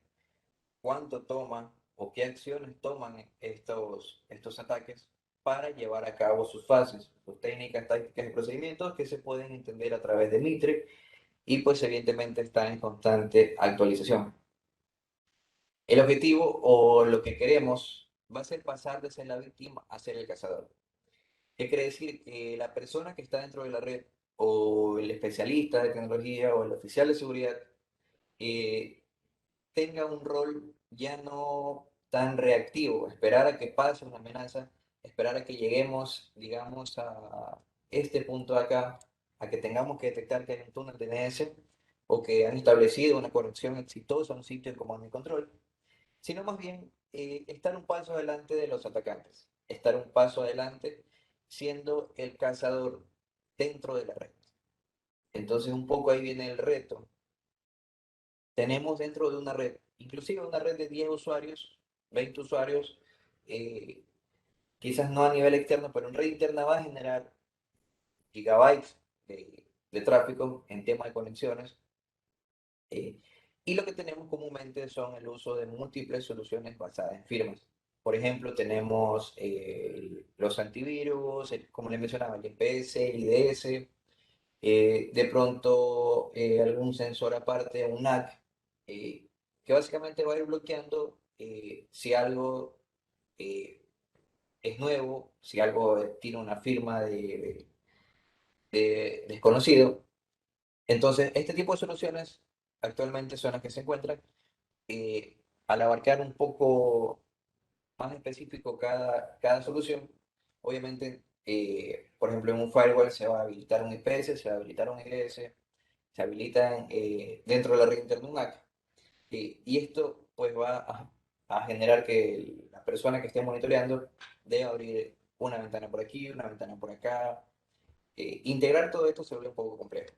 Speaker 2: cuánto toman o qué acciones toman estos ataques para llevar a cabo sus fases, sus técnicas, tácticas y procedimientos que se pueden entender a través de Mitre y pues evidentemente están en constante actualización. El objetivo o lo que queremos va a ser pasar de ser la víctima a ser el cazador. ¿Qué quiere decir? Que la persona que está dentro de la red o el especialista de tecnología o el oficial de seguridad eh, tenga un rol ya no tan reactivo, esperar a que pase una amenaza, esperar a que lleguemos, digamos, a este punto de acá, a que tengamos que detectar que hay un túnel de DNS o que han establecido una conexión exitosa a un sitio de comando y control, sino más bien estar un paso adelante de los atacantes, estar un paso adelante siendo el cazador dentro de la red. Entonces un poco ahí viene el reto. Tenemos dentro de una red, inclusive una red de 10 usuarios, 20 usuarios, eh, quizás no a nivel externo, pero en red interna va a generar gigabytes de tráfico en tema de conexiones. eh, y lo que tenemos comúnmente son el uso de múltiples soluciones basadas en firmas. Por ejemplo, tenemos los antivirus, como les mencionaba, el IPS, el IDS, de pronto algún sensor aparte, un NAC, que básicamente va a ir bloqueando si algo eh, es nuevo, si algo tiene una firma de desconocido. Entonces, este tipo de soluciones actualmente son las que se encuentran. Al abarcar un poco más específico cada solución, obviamente, por ejemplo, en un firewall se va a habilitar un IPS, se va a habilitar un IDS, se habilitan dentro de la red interna un NAC. Y esto pues va a generar que la persona que esté monitoreando debe abrir una ventana por aquí, una ventana por acá. Integrar todo esto se vuelve un poco complejo.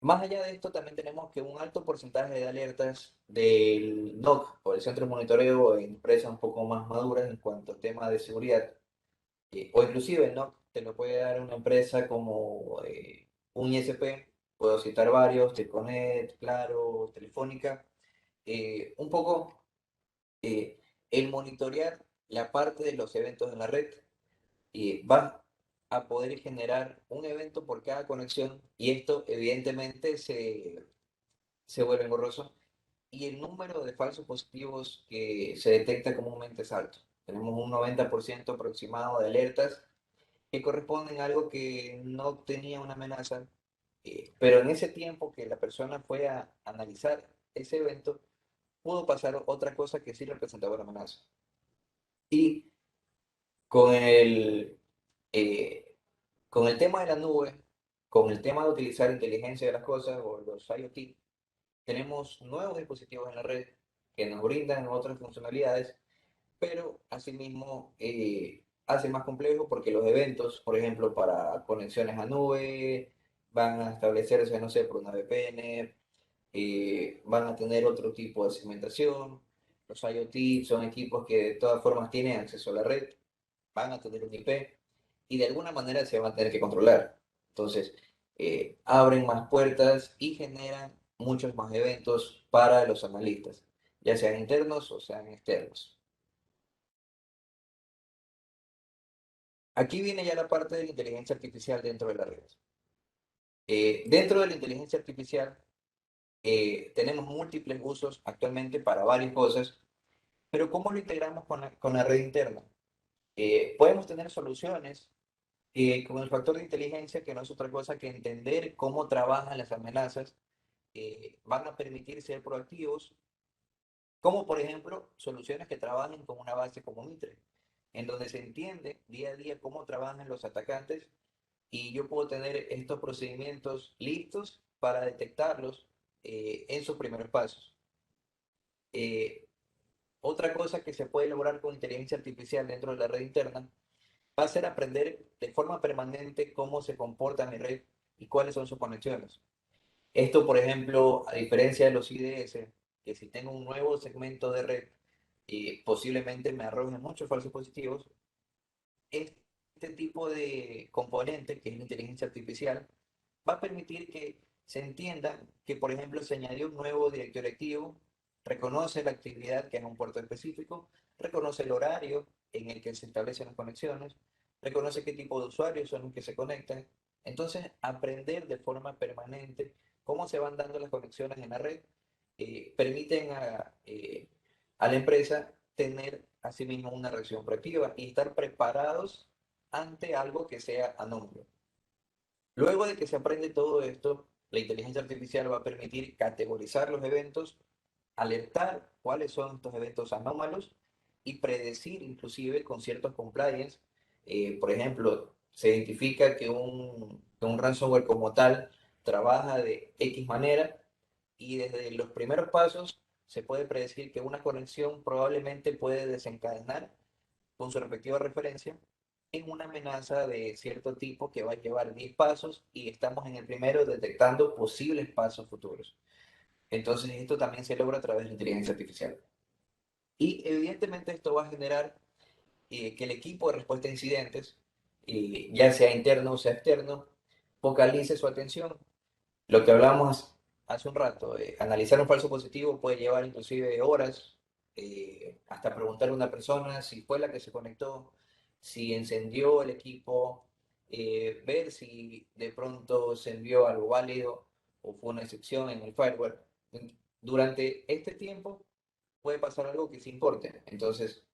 Speaker 2: Más allá de esto, también tenemos que un alto porcentaje de alertas del NOC o el Centro de Monitoreo en empresas un poco más maduras en cuanto a temas de seguridad, o inclusive el NOC te lo puede dar una empresa como un ISP, puedo citar varios, Telconet, Claro, Telefónica, un poco el monitorear la parte de los eventos en la red va a poder generar un evento por cada conexión y esto evidentemente se vuelve engorroso y el número de falsos positivos que se detecta comúnmente es alto. Tenemos un 90% aproximado de alertas que corresponden a algo que no tenía una amenaza, pero en ese tiempo que la persona fue a analizar ese evento, pudo pasar otra cosa que sí representaba una amenaza. Y con eh, con el tema de la nube, con el tema de utilizar inteligencia de las cosas o los IoT, tenemos nuevos dispositivos en la red que nos brindan otras funcionalidades, pero asimismo hace más complejo porque los eventos, por ejemplo, para conexiones a nube, van a establecerse, no sé, por una VPN, van a tener otro tipo de segmentación. Los IoT son equipos que de todas formas tienen acceso a la red, van a tener un IP y de alguna manera se van a tener que controlar. Entonces, abren más puertas y generan muchos más eventos para los analistas, ya sean internos o sean externos. Aquí viene ya la parte de la inteligencia artificial dentro de la red. Dentro de la inteligencia artificial tenemos múltiples usos actualmente para varias cosas, pero ¿cómo lo integramos con la red interna? Podemos tener soluciones con el factor de inteligencia, que no es otra cosa que entender cómo trabajan las amenazas, van a permitir ser proactivos, como por ejemplo soluciones que trabajen con una base como Mitre, en donde se entiende día a día cómo trabajan los atacantes y yo puedo tener estos procedimientos listos para detectarlos en sus primeros pasos. Eh, Otra cosa que se puede lograr con inteligencia artificial dentro de la red interna va a ser aprender de forma permanente cómo se comporta mi red y cuáles son sus conexiones. Esto, por ejemplo, a diferencia de los IDS, que si tengo un nuevo segmento de red, posiblemente me arroje muchos falsos positivos, este tipo de componente, que es la inteligencia artificial, va a permitir que se entienda que, por ejemplo, se añadió un nuevo directorio activo, reconoce la actividad que es un puerto específico, reconoce el horario en el que se establecen las conexiones, reconoce qué tipo de usuarios son los que se conectan. Entonces, aprender de forma permanente cómo se van dando las conexiones en la red permiten a la empresa tener asimismo una reacción proactiva y estar preparados ante algo que sea anómalo. Luego de que se aprende todo esto, la inteligencia artificial va a permitir categorizar los eventos, alertar cuáles son estos eventos anómalos y predecir inclusive con ciertos compliance. Por ejemplo, se identifica que un ransomware como tal trabaja de X manera y desde los primeros pasos se puede predecir que una conexión probablemente puede desencadenar con su respectiva referencia en una amenaza de cierto tipo que va a llevar 10 pasos y estamos en el primero detectando posibles pasos futuros. Entonces esto también se logra a través de la inteligencia artificial. Y evidentemente esto va a generar que el equipo de respuesta a incidentes, ya sea interno o sea externo, focalice su atención. Lo que hablamos hace un rato, analizar un falso positivo puede llevar inclusive horas, hasta preguntarle a una persona si fue la que se conectó, si encendió el equipo, ver si de pronto se envió algo válido o fue una excepción en el firewall. Durante este tiempo puede pasar algo que se importe. Entonces,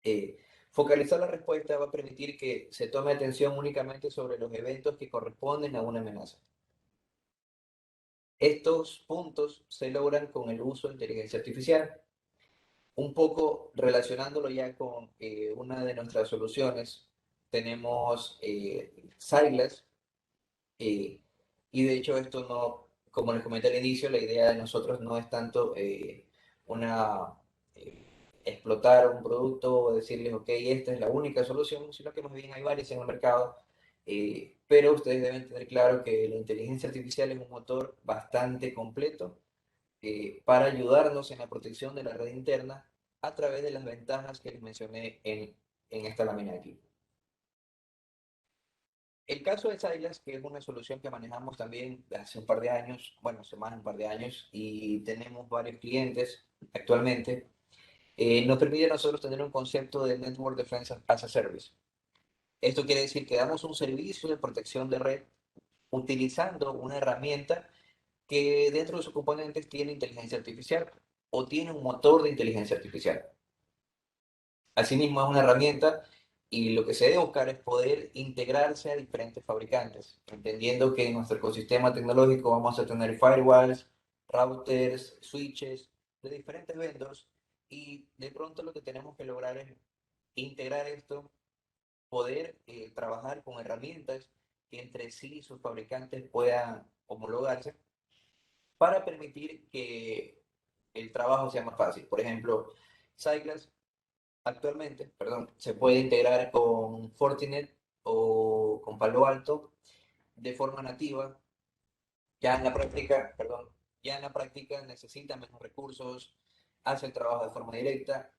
Speaker 2: eh, focalizar la respuesta va a permitir que se tome atención únicamente sobre los eventos que corresponden a una amenaza. Estos puntos se logran con el uso de inteligencia artificial, un poco relacionándolo ya con una de nuestras soluciones. Tenemos Silas, eh, y de hecho esto no, como les comenté al inicio, la idea de nosotros no es tanto una explotar un producto o decirles, ok, esta es la única solución, sino que más bien hay varias en el mercado. Pero ustedes deben tener claro que la inteligencia artificial es un motor bastante completo para ayudarnos en la protección de la red interna a través de las ventajas que les mencioné en esta lámina de aquí. El caso de Silas, que es una solución que manejamos también hace un par de años, bueno, hace más de un par de años, y tenemos varios clientes actualmente, nos permite a nosotros tener un concepto de Network Defense as a Service. Esto quiere decir que damos un servicio de protección de red utilizando una herramienta que dentro de sus componentes tiene inteligencia artificial o tiene un motor de inteligencia artificial. Asimismo, es una herramienta y lo que se debe buscar es poder integrarse a diferentes fabricantes, entendiendo que en nuestro ecosistema tecnológico vamos a tener firewalls, routers, switches de diferentes vendors y de pronto lo que tenemos que lograr es integrar esto, poder trabajar con herramientas que entre sí sus fabricantes puedan homologarse para permitir que el trabajo sea más fácil. Por ejemplo, Cyclas actualmente, perdón, se puede integrar con Fortinet o con Palo Alto de forma nativa. Ya en la práctica, perdón, ya en la práctica necesita menos recursos, hace el trabajo de forma directa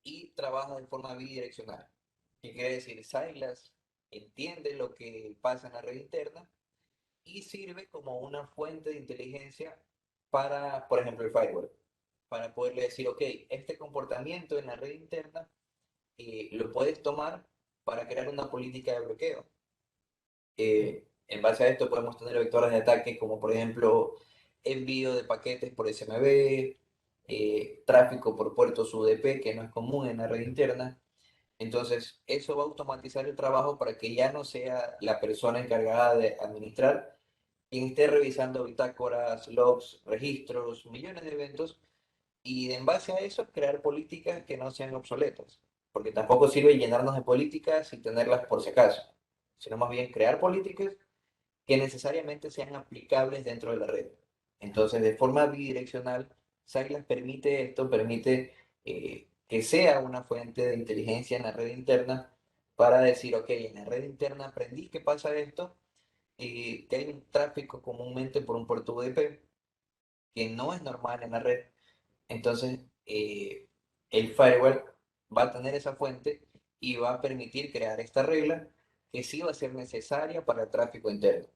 Speaker 2: y trabaja de forma bidireccional. ¿Qué quiere decir? Silas entiende lo que pasa en la red interna y sirve como una fuente de inteligencia para, por ejemplo, el firewall, para poderle decir, ok, este comportamiento en la red interna lo puedes tomar para crear una política de bloqueo. En base a esto podemos tener vectores de ataque como por ejemplo envío de paquetes por SMB, tráfico por puertos UDP, que no es común en la red interna. Entonces, eso va a automatizar el trabajo para que ya no sea la persona encargada de administrar quien esté revisando bitácoras, logs, registros, millones de eventos, y en base a eso crear políticas que no sean obsoletas, porque tampoco sirve llenarnos de políticas y tenerlas por si acaso, sino más bien crear políticas que necesariamente sean aplicables dentro de la red. Entonces, de forma bidireccional, Silas permite esto, permite que sea una fuente de inteligencia en la red interna para decir, ok, en la red interna aprendí que pasa esto, que hay un tráfico comúnmente por un puerto UDP que no es normal en la red. Entonces, el firewall va a tener esa fuente y va a permitir crear esta regla que sí va a ser necesaria para el tráfico interno.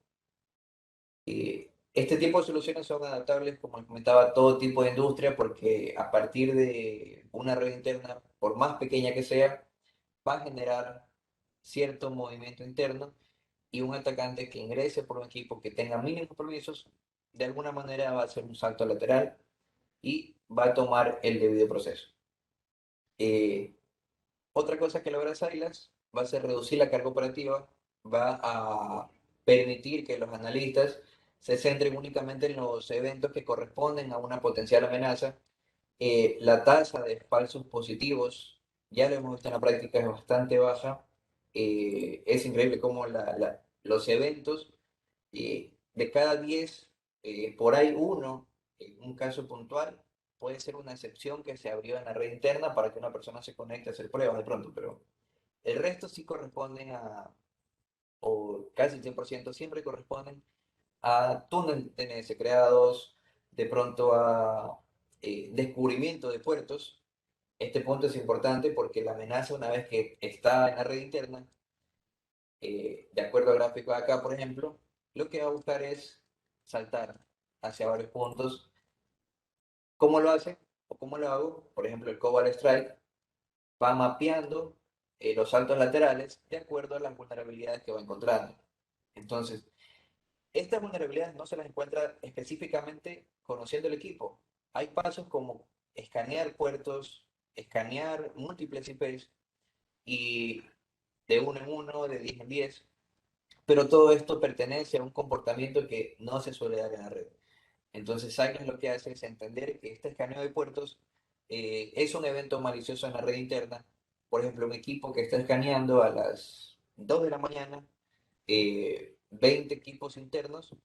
Speaker 2: Este tipo de soluciones son adaptables, como les comentaba, a todo tipo de industria porque a partir de una red interna, por más pequeña que sea, va a generar cierto movimiento interno y un atacante que ingrese por un equipo que tenga mínimos permisos, de alguna manera va a hacer un salto lateral y va a tomar el debido proceso. Eh, Otra cosa que logra Silas va a ser reducir la carga operativa, va a permitir que los analistas se centren únicamente en los eventos que corresponden a una potencial amenaza. La tasa de falsos positivos, ya lo hemos visto en la práctica, es bastante baja. Es increíble cómo los eventos de cada 10, por ahí uno, en un caso puntual, puede ser una excepción que se abrió en la red interna para que una persona se conecte a hacer pruebas de pronto, pero el resto sí corresponden a, o casi el 100% siempre corresponden a túneles DNS creados, de pronto a descubrimiento de puertos. Este punto es importante porque la amenaza, una vez que está en la red interna, de acuerdo al gráfico de acá, por ejemplo, lo que va a buscar es saltar hacia varios puntos. ¿Cómo lo hace? ¿O cómo lo hago? Por ejemplo, el Cobalt Strike va mapeando los saltos laterales de acuerdo a las vulnerabilidades que va encontrando. Entonces, estas vulnerabilidades no se las encuentra específicamente conociendo el equipo. Hay pasos como escanear puertos, escanear múltiples IPs y de uno en uno, de 10 en 10, pero todo esto pertenece a un comportamiento que no se suele dar en la red. Entonces, Cycles lo que hace es entender que este escaneo de puertos es un evento malicioso en la red interna. Por ejemplo, un equipo que está escaneando a las 2 de la mañana, 20 equipos internos,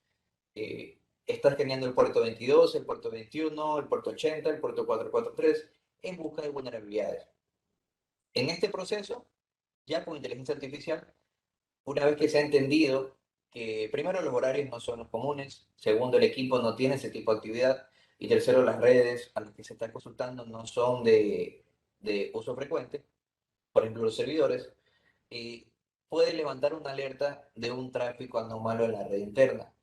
Speaker 2: está escaneando el puerto 22, el puerto 21, el puerto 80, el puerto 443, en busca de vulnerabilidades. En este proceso, ya con inteligencia artificial, una vez que se ha entendido que primero los horarios no son los comunes, segundo el equipo no tiene ese tipo de actividad y tercero las redes a las que se está consultando no son de uso frecuente, por ejemplo los servidores, eh, puede levantar una alerta de un tráfico anómalo en la red interna.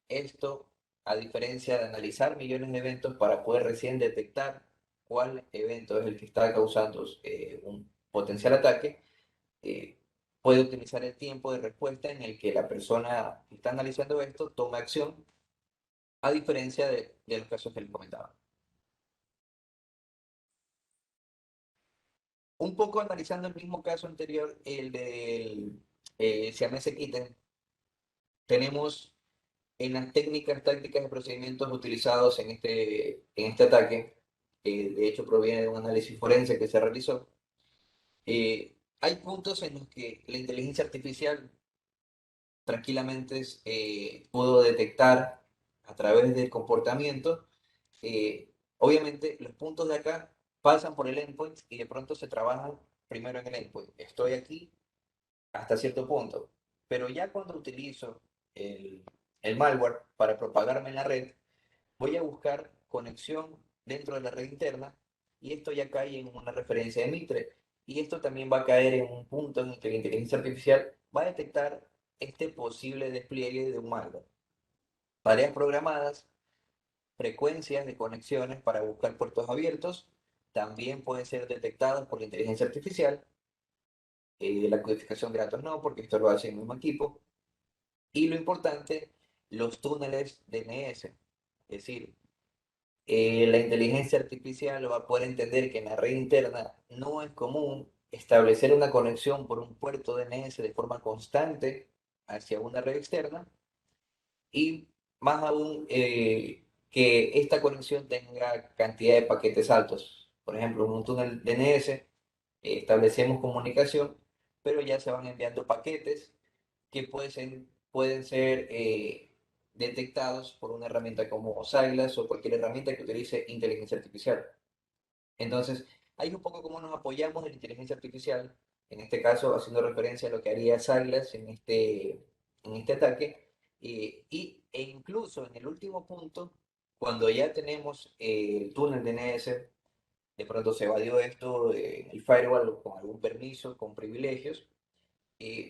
Speaker 2: Esto, a diferencia de analizar millones de eventos para poder recién detectar cuál evento es el que está causando un potencial ataque, eh, puede utilizar el tiempo de respuesta en el que la persona que está analizando esto tome acción, a diferencia de los casos que les comentaba. Un poco analizando el mismo caso anterior, el del siamese kitten, tenemos en las técnicas, tácticas y procedimientos utilizados en este ataque, que de hecho proviene de un análisis forense que se realizó, hay puntos en los que la inteligencia artificial tranquilamente pudo detectar a través del comportamiento. Obviamente los puntos de acá pasan por el endpoint y de pronto se trabajan primero en el endpoint. Estoy aquí hasta cierto punto, pero ya cuando utilizo el, el malware para propagarme en la red, voy a buscar conexión dentro de la red interna y esto ya cae en una referencia de Mitre. Y esto también va a caer en un punto en el que la inteligencia artificial va a detectar este posible despliegue de un malware. Tareas programadas, frecuencias de conexiones para buscar puertos abiertos, también pueden ser detectadas por la inteligencia artificial. La codificación de datos no, porque esto lo hace el mismo equipo. Y lo importante, los túneles DNS. Es decir, la inteligencia artificial va a poder entender que en la red interna no es común establecer una conexión por un puerto DNS de forma constante hacia una red externa y más aún que esta conexión tenga cantidad de paquetes altos. Por ejemplo, en un túnel DNS establecemos comunicación, pero ya se van enviando paquetes que pueden ser detectados por una herramienta como Silas o cualquier herramienta que utilice inteligencia artificial. Entonces, hay un poco cómo nos apoyamos en la inteligencia artificial, en este caso haciendo referencia a lo que haría Silas en este ataque, e incluso en el último punto, cuando ya tenemos el túnel DNS, de pronto se evadió esto, el firewall con algún permiso, con privilegios,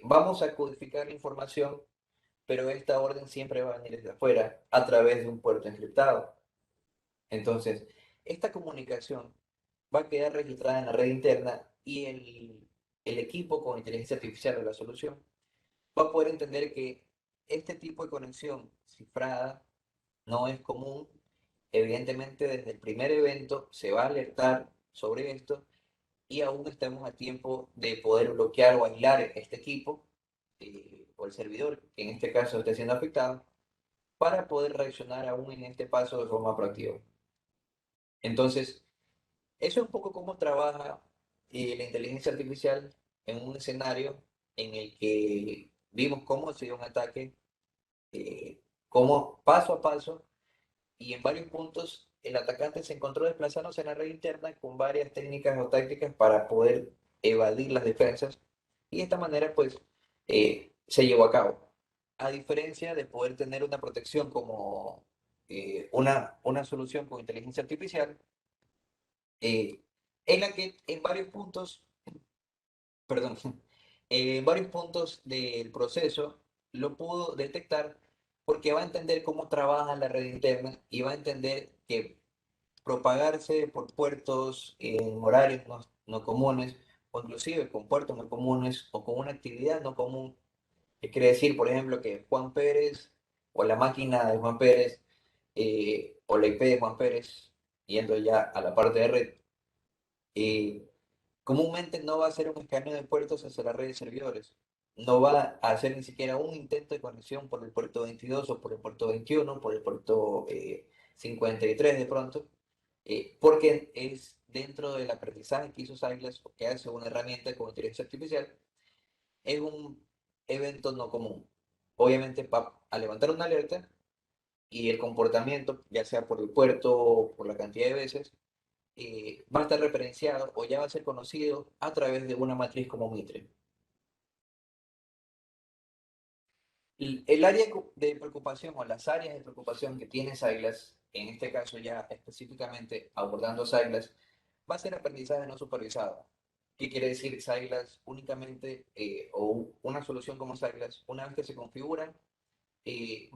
Speaker 2: vamos a codificar la información, pero esta orden siempre va a venir desde afuera a través de un puerto encriptado. Entonces, esta comunicación va a quedar registrada en la red interna y el equipo con inteligencia artificial de la solución va a poder entender que este tipo de conexión cifrada no es común. Evidentemente, desde el primer evento se va a alertar sobre esto y aún estamos a tiempo de poder bloquear o aislar este equipo o el servidor, que en este caso esté siendo afectado, para poder reaccionar aún en este paso de forma proactiva. Entonces, eso es un poco cómo trabaja la inteligencia artificial en un escenario en el que vimos cómo se dio un ataque, cómo paso a paso y en varios puntos el atacante se encontró desplazándose en la red interna con varias técnicas o tácticas para poder evadir las defensas y de esta manera pues se llevó a cabo. A diferencia de poder tener una protección como una solución con inteligencia artificial, eh, en la que en varios puntos, perdón, en varios puntos del proceso lo pudo detectar porque va a entender cómo trabaja la red interna y va a entender que propagarse por puertos en horarios no comunes o inclusive con puertos no comunes o con una actividad no común, que quiere decir, por ejemplo, que Juan Pérez o la máquina de Juan Pérez o la IP de Juan Pérez, yendo ya a la parte de red, eh, comúnmente no va a hacer un escaneo de puertos hacia la red de servidores. No va a hacer ni siquiera un intento de conexión por el puerto 22 o por el puerto 21, por el puerto 53 de pronto, porque es dentro del aprendizaje que hizo Silas o que hace una herramienta con inteligencia artificial, es un evento no común. Obviamente va a levantar una alerta y el comportamiento, ya sea por el puerto o por la cantidad de veces, va a estar referenciado o ya va a ser conocido a través de una matriz como Mitre. El área de preocupación o las áreas de preocupación que tiene Silas, en este caso ya específicamente abordando Silas, va a ser aprendizaje no supervisado. ¿Qué quiere decir Silas únicamente o una solución como Silas? Una vez que se configura,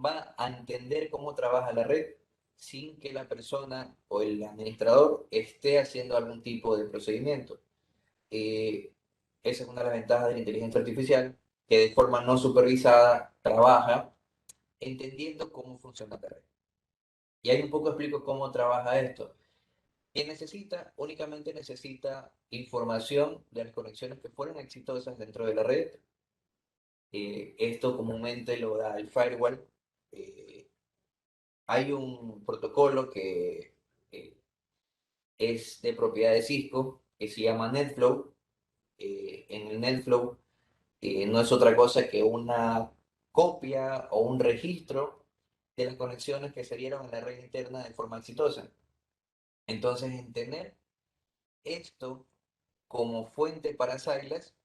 Speaker 2: va a entender cómo trabaja la red sin que la persona o el administrador esté haciendo algún tipo de procedimiento. Eh, Esa es una de las ventajas de la inteligencia artificial, que de forma no supervisada trabaja entendiendo cómo funciona la red. Y ahí un poco explico cómo trabaja esto. Quien necesita, únicamente necesita información de las conexiones que fueron exitosas dentro de la red. Esto comúnmente lo da el firewall. Eh, Hay un protocolo que eh, es de propiedad de Cisco, que se llama NetFlow. En el NetFlow no es otra cosa que una copia o un registro de las conexiones que se dieron en la red interna de forma exitosa. Entonces, en tener esto como fuente para Silas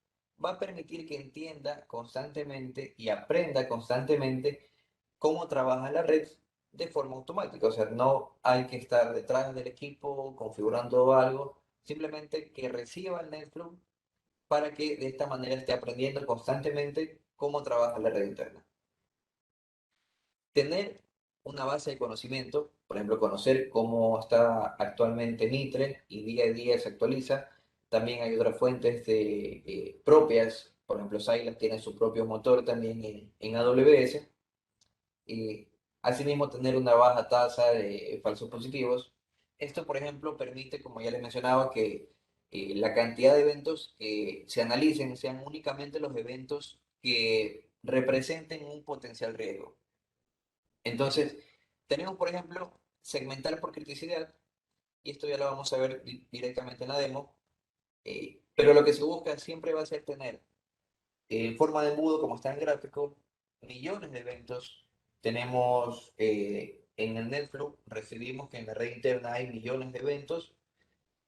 Speaker 2: va a permitir que entienda constantemente y aprenda constantemente cómo trabaja la red de forma automática. O sea, no hay que estar detrás del equipo configurando algo, simplemente que reciba el NetFlow para que de esta manera esté aprendiendo constantemente cómo trabaja la red interna. Tener una base de conocimiento, por ejemplo, conocer cómo está actualmente Mitre y día a día se actualiza. También hay otras fuentes propias, por ejemplo, Silas tiene su propio motor también en AWS. Y asimismo, tener una baja tasa de falsos positivos. Esto, por ejemplo, permite, como ya les mencionaba, que la cantidad de eventos que se analicen sean únicamente los eventos que representen un potencial riesgo. Entonces, tenemos, por ejemplo, segmentar por criticidad, y esto ya lo vamos a ver directamente en la demo, pero lo que se busca siempre va a ser tener en forma de embudo, como está en el gráfico, millones de eventos. Tenemos en el NetFlow, recibimos que en la red interna hay millones de eventos.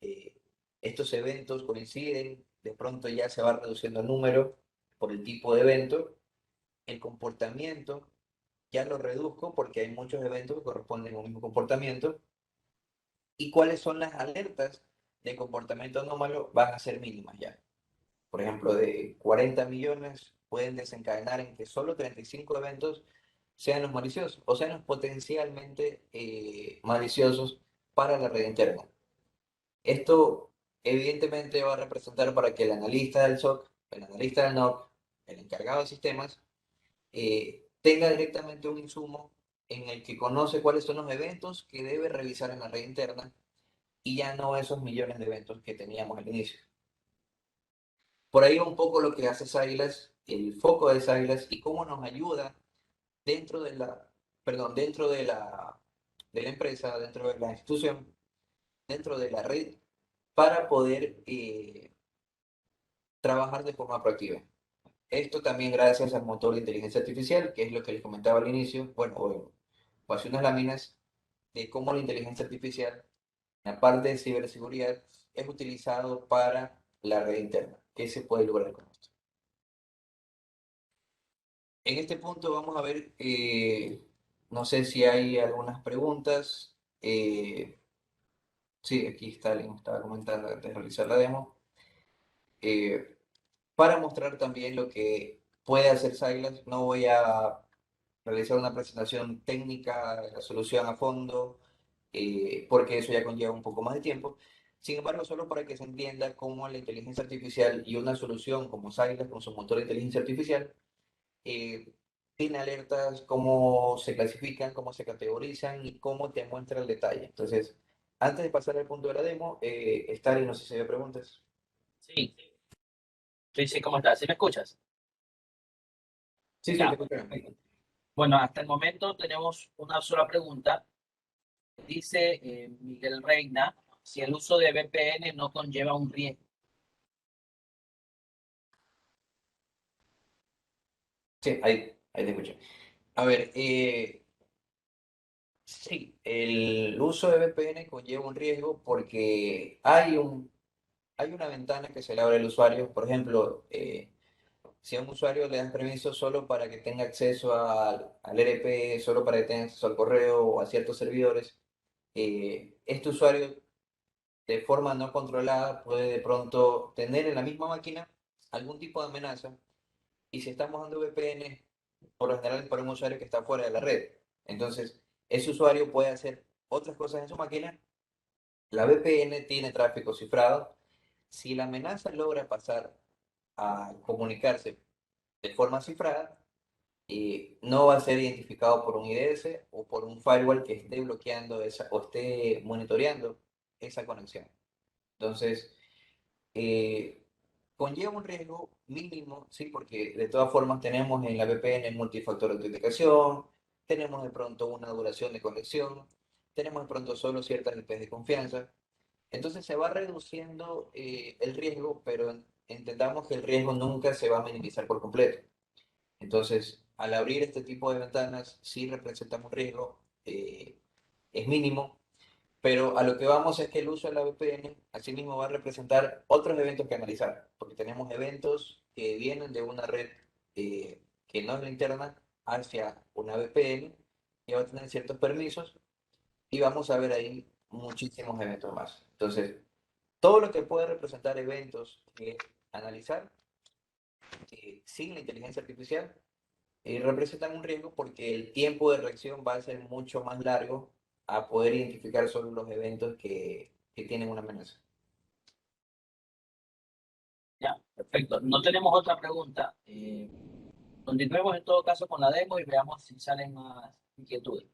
Speaker 2: eh, Estos eventos coinciden, de pronto ya se va reduciendo el número por el tipo de evento. El comportamiento ya lo reduzco porque hay muchos eventos que corresponden a un mismo comportamiento. ¿Y cuáles son las alertas de comportamiento anómalo? Van a ser mínimas ya. Por ejemplo, de 40 millones pueden desencadenar en que solo 35 eventos sean los maliciosos o sean los potencialmente maliciosos para la red interna. Esto evidentemente va a representar para que el analista del SOC, el analista del NOC, el encargado de sistemas, tenga directamente un insumo en el que conoce cuáles son los eventos que debe revisar en la red interna y ya no esos millones de eventos que teníamos al inicio. Por ahí va un poco lo que hace Silas, el foco de Silas y cómo nos ayuda dentro de la, perdón, de la empresa, dentro de la institución, dentro de la red, para poder trabajar de forma proactiva. Esto también gracias al motor de inteligencia artificial, que es lo que les comentaba al inicio, bueno, o hace unas láminas de cómo la inteligencia artificial, en la parte de ciberseguridad, es utilizado para la red interna. ¿Qué se puede lograr con esto? En este punto vamos a ver, no sé si hay algunas preguntas. Sí, aquí está, alguien estaba comentando antes de realizar la demo. Eh, para mostrar también lo que puede hacer Silas, no voy a realizar una presentación técnica de la solución a fondo, porque eso ya conlleva un poco más de tiempo. Sin embargo, solo para que se entienda cómo la inteligencia artificial y una solución como Silas con su motor de inteligencia artificial eh, tiene alertas, cómo se clasifican, cómo se categorizan y cómo te muestra el detalle. Entonces, antes de pasar al punto de la demo, Stalin, no sé si hay preguntas.
Speaker 1: Sí, sí, sí, ¿cómo estás? ¿Sí me escuchas?
Speaker 2: Sí, sí, te
Speaker 1: Ya.
Speaker 2: escucho.
Speaker 1: Bueno, hasta el momento tenemos una sola pregunta. Dice Miguel Reina, si el uso de VPN no conlleva un riesgo.
Speaker 2: Sí, ahí te escucho. A ver, sí, el uso de VPN conlleva un riesgo porque hay una ventana que se le abre al usuario. Por ejemplo, si a un usuario le das permiso solo para que tenga acceso al RP, solo para que tenga acceso al correo o a ciertos servidores, este usuario de forma no controlada puede de pronto tener en la misma máquina algún tipo de amenaza y si estamos dando VPN, por lo general es para un usuario que está fuera de la red. Entonces, ese usuario puede hacer otras cosas en su máquina. La VPN tiene tráfico cifrado. Si la amenaza logra pasar a comunicarse de forma cifrada, no va a ser identificado por un IDS o por un firewall que esté bloqueando esa o esté monitoreando esa conexión. Entonces, eh, conlleva un riesgo mínimo, sí, porque de todas formas tenemos en la VPN multifactor de autenticación, tenemos de pronto una duración de conexión, tenemos de pronto solo ciertas IPs de confianza. Entonces se va reduciendo el riesgo, pero entendamos que el riesgo nunca se va a minimizar por completo. Entonces, al abrir este tipo de ventanas, sí representamos riesgo, es mínimo, pero a lo que vamos es que el uso de la VPN asimismo va a representar otros eventos que analizar, porque tenemos eventos que vienen de una red que no es la interna hacia una VPN, que va a tener ciertos permisos y vamos a ver ahí muchísimos eventos más. Entonces, todo lo que puede representar eventos que analizar sin la inteligencia artificial representan un riesgo porque el tiempo de reacción va a ser mucho más largo a poder identificar solo los eventos que tienen una amenaza.
Speaker 1: Ya, perfecto. No tenemos otra pregunta. Continuemos en todo caso con la demo y veamos si salen más inquietudes.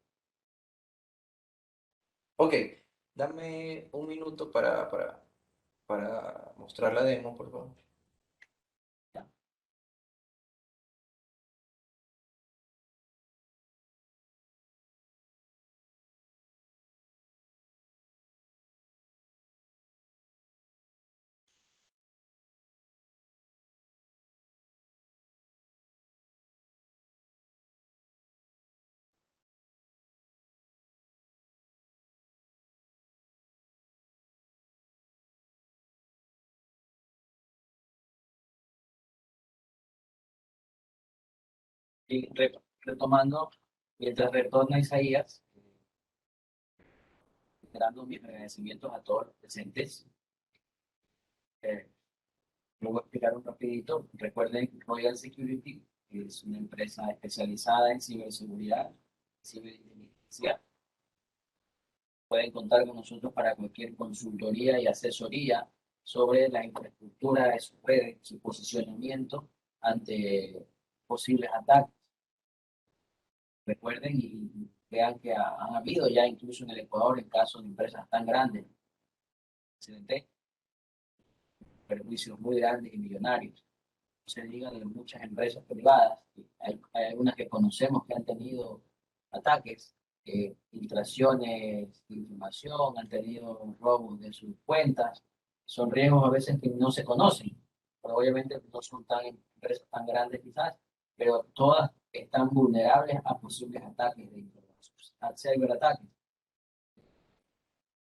Speaker 2: Ok, dame un minuto para mostrar la demo, por favor.
Speaker 1: Ya. Y retomando, mientras retorna Isaías, dando mis agradecimientos a todos los presentes. Eh, Luego explicar un rapidito. Recuerden Royal Security, que es una empresa especializada en ciberseguridad, ciberinteligencia. Pueden contar con nosotros para cualquier consultoría y asesoría sobre la infraestructura de sus redes, su posicionamiento ante posibles ataques. Recuerden y vean que han habido ya incluso en el Ecuador en casos de empresas tan grandes, excelente, perjuicios muy grandes y millonarios. No se diga de muchas empresas privadas. Hay algunas que conocemos que han tenido ataques, filtraciones de información, han tenido robos de sus cuentas. Son riesgos a veces que no se conocen, pero obviamente no son tan empresas tan grandes quizás, pero todas están vulnerables a posibles ataques de información, a ciberataques,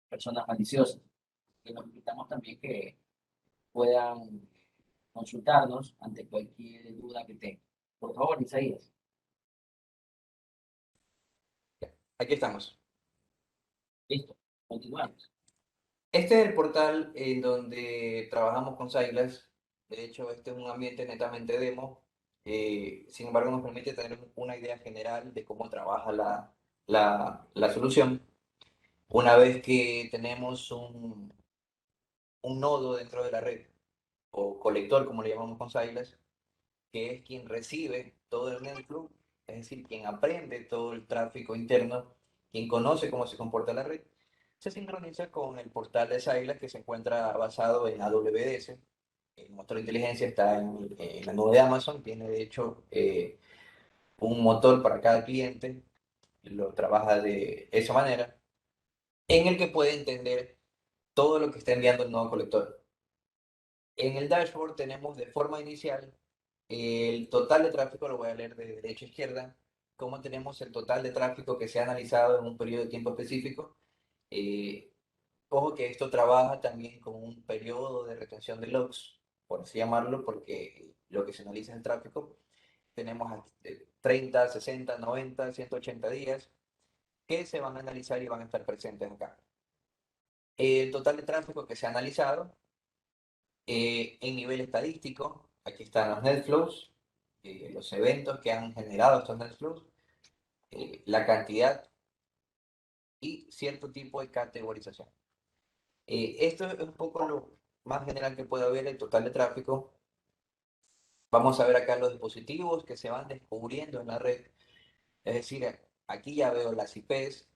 Speaker 1: personas maliciosas. Y nos invitamos también que puedan consultarnos ante cualquier duda que tengan. Por favor, Isaías.
Speaker 2: Aquí estamos.
Speaker 1: Listo. Continuamos.
Speaker 2: Este es el portal en donde trabajamos con Silas. De hecho, este es un ambiente netamente demo. Sin embargo, nos permite tener una idea general de cómo trabaja la solución. Una vez que tenemos un nodo dentro de la red, o colector, como le llamamos con Silas, que es quien recibe todo el netflow, es decir, quien aprende todo el tráfico interno, quien conoce cómo se comporta la red, se sincroniza con el portal de Silas que se encuentra basado en AWS. El motor de inteligencia está en la nube de Amazon, tiene de hecho un motor para cada cliente, lo trabaja de esa manera, en el que puede entender todo lo que está enviando el nuevo colector. En el dashboard tenemos de forma inicial el total de tráfico, lo voy a leer de derecha a izquierda, cómo tenemos el total de tráfico que se ha analizado en un periodo de tiempo específico. Eh, Ojo que esto trabaja también con un periodo de retención de logs, por así llamarlo, porque lo que se analiza es el tráfico. Tenemos 30, 60, 90, 180 días que se van a analizar y van a estar presentes acá. El total de tráfico que se ha analizado en nivel estadístico, aquí están los net flows, los eventos que han generado estos net flows, la cantidad y cierto tipo de categorización. Esto es un poco lo más general que puede haber el total de tráfico. Vamos a ver acá los dispositivos que se van descubriendo en la red. Es decir, aquí ya veo las IPs,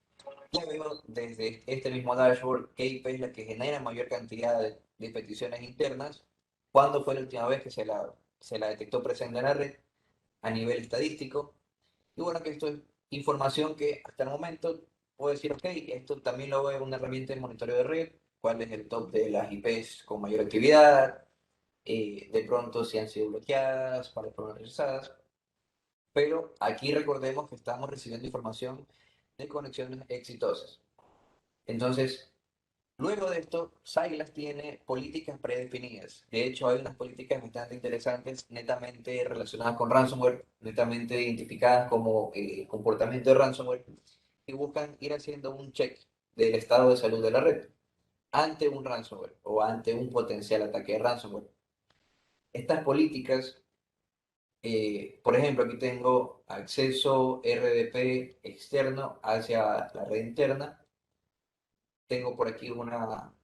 Speaker 2: ya veo desde este mismo dashboard qué IP es la que genera mayor cantidad de peticiones internas, cuándo fue la última vez que se la detectó presente en la red a nivel estadístico. Y bueno, que esto es información que hasta el momento puedo decir, ok, esto también lo veo en una herramienta de monitoreo de red, cuál es el top de las IPs con mayor actividad, de pronto si han sido bloqueadas, cuáles fueron rechazadas. Pero aquí recordemos que estamos recibiendo información de conexiones exitosas. Entonces, luego de esto, Silas tiene políticas predefinidas. De hecho, hay unas políticas bastante interesantes, netamente relacionadas con ransomware, netamente identificadas como comportamiento de ransomware, y buscan ir haciendo un check del estado de salud de la red ante un ransomware o ante un potencial ataque de ransomware. Estas políticas, por ejemplo, aquí tengo acceso RDP externo hacia la red interna. Tengo por aquí una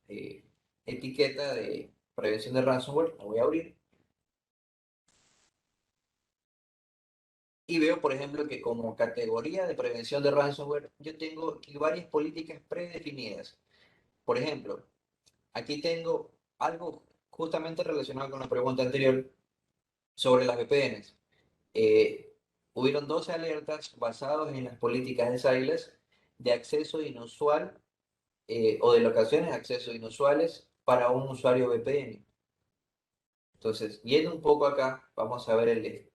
Speaker 2: etiqueta de prevención de ransomware, la voy a abrir. Y veo, por ejemplo, que como categoría de prevención de ransomware, yo tengo aquí varias políticas predefinidas. Por ejemplo, aquí tengo algo justamente relacionado con la pregunta anterior sobre las VPNs. Eh, Hubieron 12 alertas basadas en las políticas de Silas de acceso inusual o de locaciones de acceso inusuales para un usuario VPN. Entonces, yendo un poco acá, vamos a ver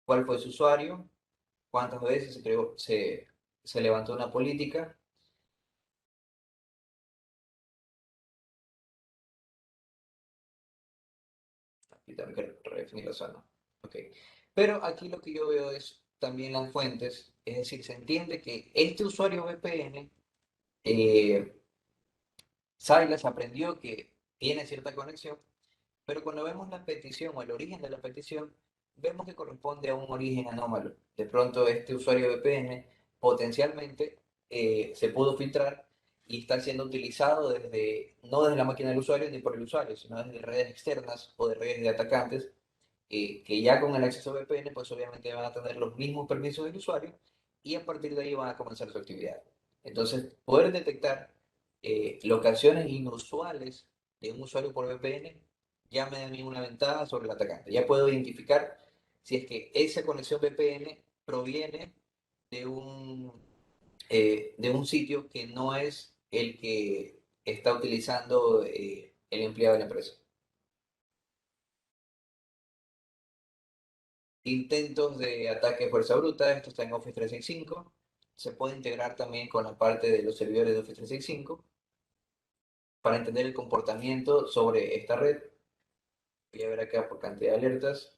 Speaker 2: cuál fue su usuario, cuántas veces se levantó una política. Y también que redefinir la zona. Ok. Pero aquí lo que yo veo es también las fuentes, es decir, se entiende que este usuario VPN, eh, Silas aprendió que tiene cierta conexión, pero cuando vemos la petición o el origen de la petición, vemos que corresponde a un origen anómalo. De pronto este usuario VPN potencialmente se pudo filtrar y está siendo utilizado no desde la máquina del usuario ni por el usuario, sino desde redes externas o de redes de atacantes, que ya con el acceso a VPN, pues obviamente van a tener los mismos permisos del usuario y a partir de ahí van a comenzar su actividad. Entonces, poder detectar locaciones inusuales de un usuario por VPN ya me da a mí una ventaja sobre el atacante. Ya puedo identificar si es que esa conexión VPN proviene de un sitio que no es el que está utilizando el empleado de la empresa. Intentos de ataque de fuerza bruta, esto está en Office 365. Se puede integrar también con la parte de los servidores de Office 365 para entender el comportamiento sobre esta red. Voy a ver acá por cantidad de alertas.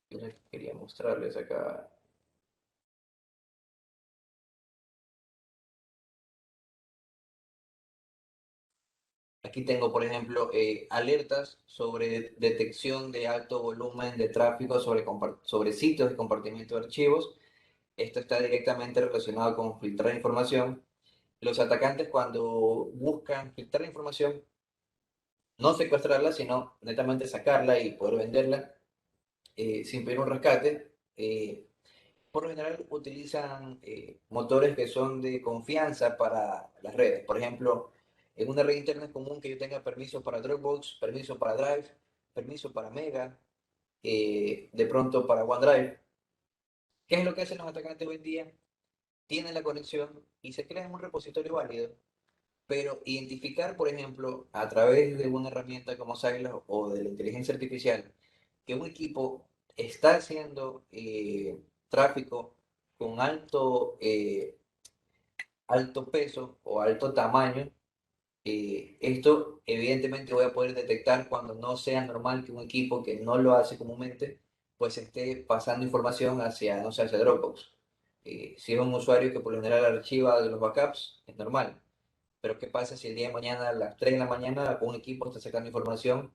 Speaker 2: Yo les quería mostrarles acá. Aquí tengo, por ejemplo, alertas sobre detección de alto volumen de tráfico sobre sitios de compartimiento de archivos. Esto está directamente relacionado con filtrar información. Los atacantes cuando buscan filtrar información, no secuestrarla, sino netamente sacarla y poder venderla sin pedir un rescate, por lo general utilizan motores que son de confianza para las redes. Por ejemplo, en una red interna es común que yo tenga permiso para Dropbox, permiso para Drive, permiso para Mega, de pronto para OneDrive. ¿Qué es lo que hacen los atacantes hoy en día? Tienen la conexión y se crean un repositorio válido, pero identificar, por ejemplo, a través de una herramienta como Silas o de la inteligencia artificial, que un equipo está haciendo tráfico con alto peso o alto tamaño, esto evidentemente voy a poder detectar cuando no sea normal que un equipo que no lo hace comúnmente, pues esté pasando información hacia, no sé, hacia Dropbox. Si es un usuario que por lo general archiva de los backups, es normal. Pero ¿qué pasa si el día de mañana a las 3 de la mañana un equipo está sacando información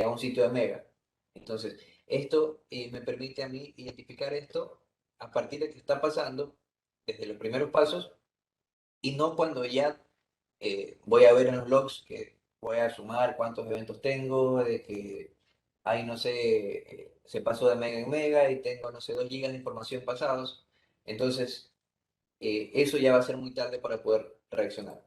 Speaker 2: a un sitio de Mega? Entonces, esto me permite a mí identificar esto a partir de que está pasando desde los primeros pasos y no cuando ya voy a ver en los logs que voy a sumar cuántos eventos tengo, de que hay, no sé, se pasó de mega en mega y tengo, no sé, 2 gigas de información pasados. Entonces, eso ya va a ser muy tarde para poder reaccionar.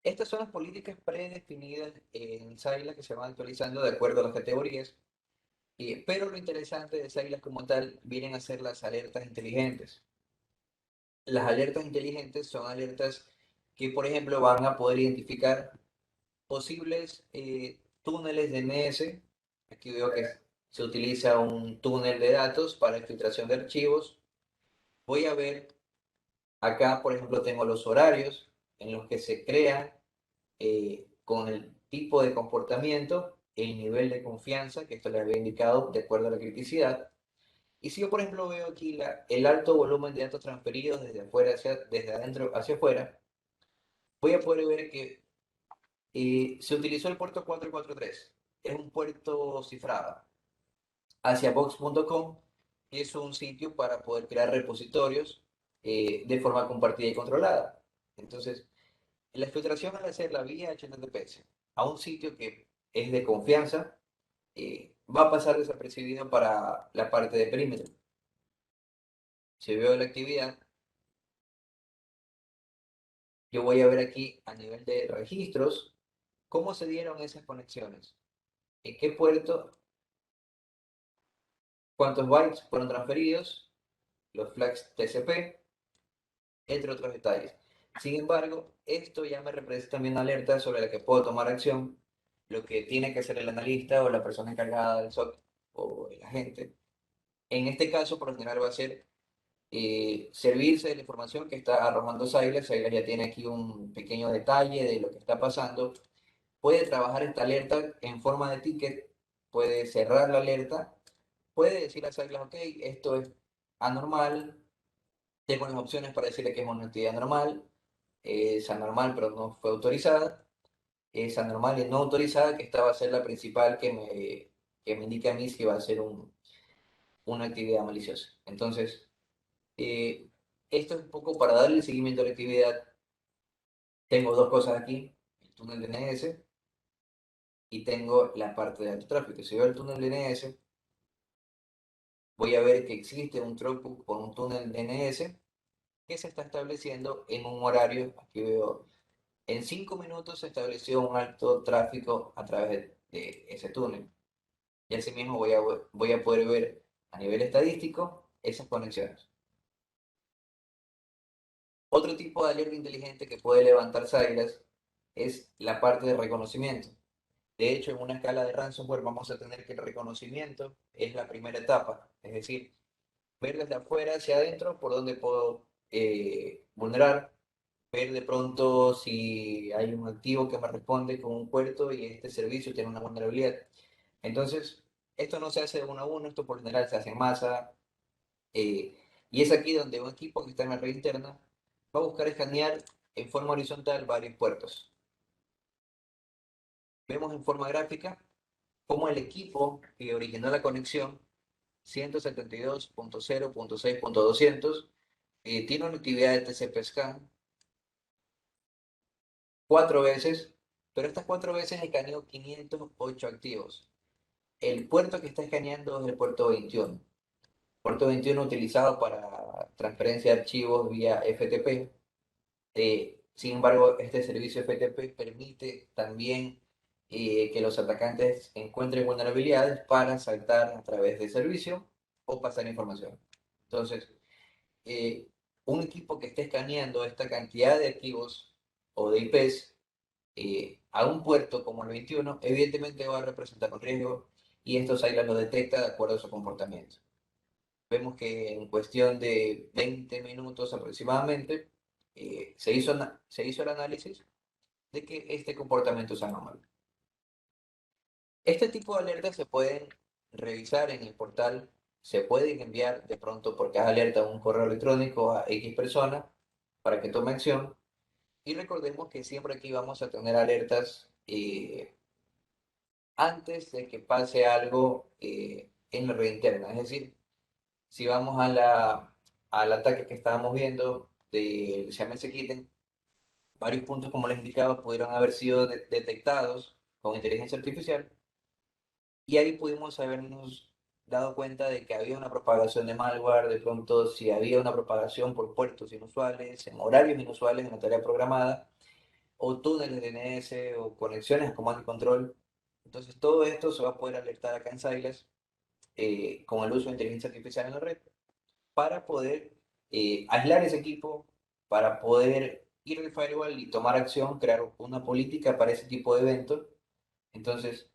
Speaker 2: Estas son las políticas predefinidas en Saila que se van actualizando de acuerdo a las categorías, pero lo interesante de Saila como tal vienen a ser las alertas inteligentes. Las alertas inteligentes son alertas que, por ejemplo, van a poder identificar posibles túneles de DNS. Aquí veo que se utiliza un túnel de datos para filtración de archivos. Voy a ver, acá, por ejemplo, tengo los horarios en los que se crean con el tipo de comportamiento, el nivel de confianza, que esto les había indicado de acuerdo a la criticidad. Y si yo, por ejemplo, veo aquí el alto volumen de datos transferidos desde afuera desde adentro hacia afuera, voy a poder ver que se utilizó el puerto 443. Es un puerto cifrado hacia box.com, que es un sitio para poder crear repositorios de forma compartida y controlada. Entonces, la filtración al hacerla vía HTTPS a un sitio que es de confianza va a pasar desapercibido para la parte de perímetro. Si veo la actividad, yo voy a ver aquí a nivel de registros cómo se dieron esas conexiones, en qué puerto, cuántos bytes fueron transferidos, los flags TCP, entre otros detalles. Sin embargo, esto ya me representa también una alerta sobre la que puedo tomar acción, lo que tiene que hacer el analista o la persona encargada del SOC o el agente. En este caso, por lo general, va a ser servirse de la información que está arrojando Silas. Silas ya tiene aquí un pequeño detalle de lo que está pasando. Puede trabajar esta alerta en forma de ticket, puede cerrar la alerta, puede decir a Silas, ok, esto es anormal, tengo las opciones para decirle que es una actividad normal, es anormal pero no fue autorizada, es anormal y no autorizada, que esta va a ser la principal que me indica a mí si va a ser una actividad maliciosa. Entonces, eh, esto es un poco para darle seguimiento a la actividad. Tengo dos cosas aquí, el túnel de DNS y tengo la parte de alto tráfico. Si veo el túnel de DNS, voy a ver que existe un throughput por un túnel DNS que se está estableciendo en un horario. Aquí veo, en 5 minutos se estableció un alto tráfico a través de ese túnel. Y asimismo voy a poder ver a nivel estadístico esas conexiones. Otro tipo de alerta inteligente que puede levantar Silas es la parte de reconocimiento. De hecho, en una escala de ransomware vamos a tener que el reconocimiento es la primera etapa, es decir, ver desde afuera hacia adentro por dónde puedo vulnerar, ver de pronto si hay un activo que me responde con un puerto y este servicio tiene una vulnerabilidad. Entonces, esto no se hace de uno a uno, esto por lo general se hace en masa, eh, y es aquí donde un equipo que está en la red interna va a buscar escanear en forma horizontal varios puertos. Vemos en forma gráfica cómo el equipo que originó la conexión 172.0.6.200 tiene una actividad de TCP scan 4 veces, pero estas 4 veces escaneó 508 activos. El puerto que está escaneando es el puerto 21. Puerto 21 utilizado para transferencia de archivos vía FTP. Sin embargo, este servicio FTP permite también que los atacantes encuentren vulnerabilidades para saltar a través del servicio o pasar información. Entonces, eh, un equipo que esté escaneando esta cantidad de archivos o de IPs a un puerto como el 21, evidentemente va a representar un riesgo y esto Silas lo detecta de acuerdo a su comportamiento. Vemos que en cuestión de 20 minutos aproximadamente se hizo el análisis de que este comportamiento es anómalo. Este tipo de alertas se pueden revisar en el portal, se pueden enviar de pronto por caja alerta un correo electrónico a X persona para que tome acción. Y recordemos que siempre aquí vamos a tener alertas antes de que pase algo en la red interna. Es decir, si vamos a al ataque que estábamos viendo del Siamese Kitten, varios puntos, como les indicaba, pudieron haber sido detectados con inteligencia artificial y ahí pudimos habernos dado cuenta de que había una propagación de malware, de pronto si había una propagación por puertos inusuales, en horarios inusuales en la tarea programada, o túneles de DNS o conexiones a comando y control. Entonces todo esto se va a poder alertar acá en Silas con el uso de inteligencia artificial en la red para poder aislar ese equipo, para poder ir al firewall y tomar acción, crear una política para ese tipo de eventos. Entonces,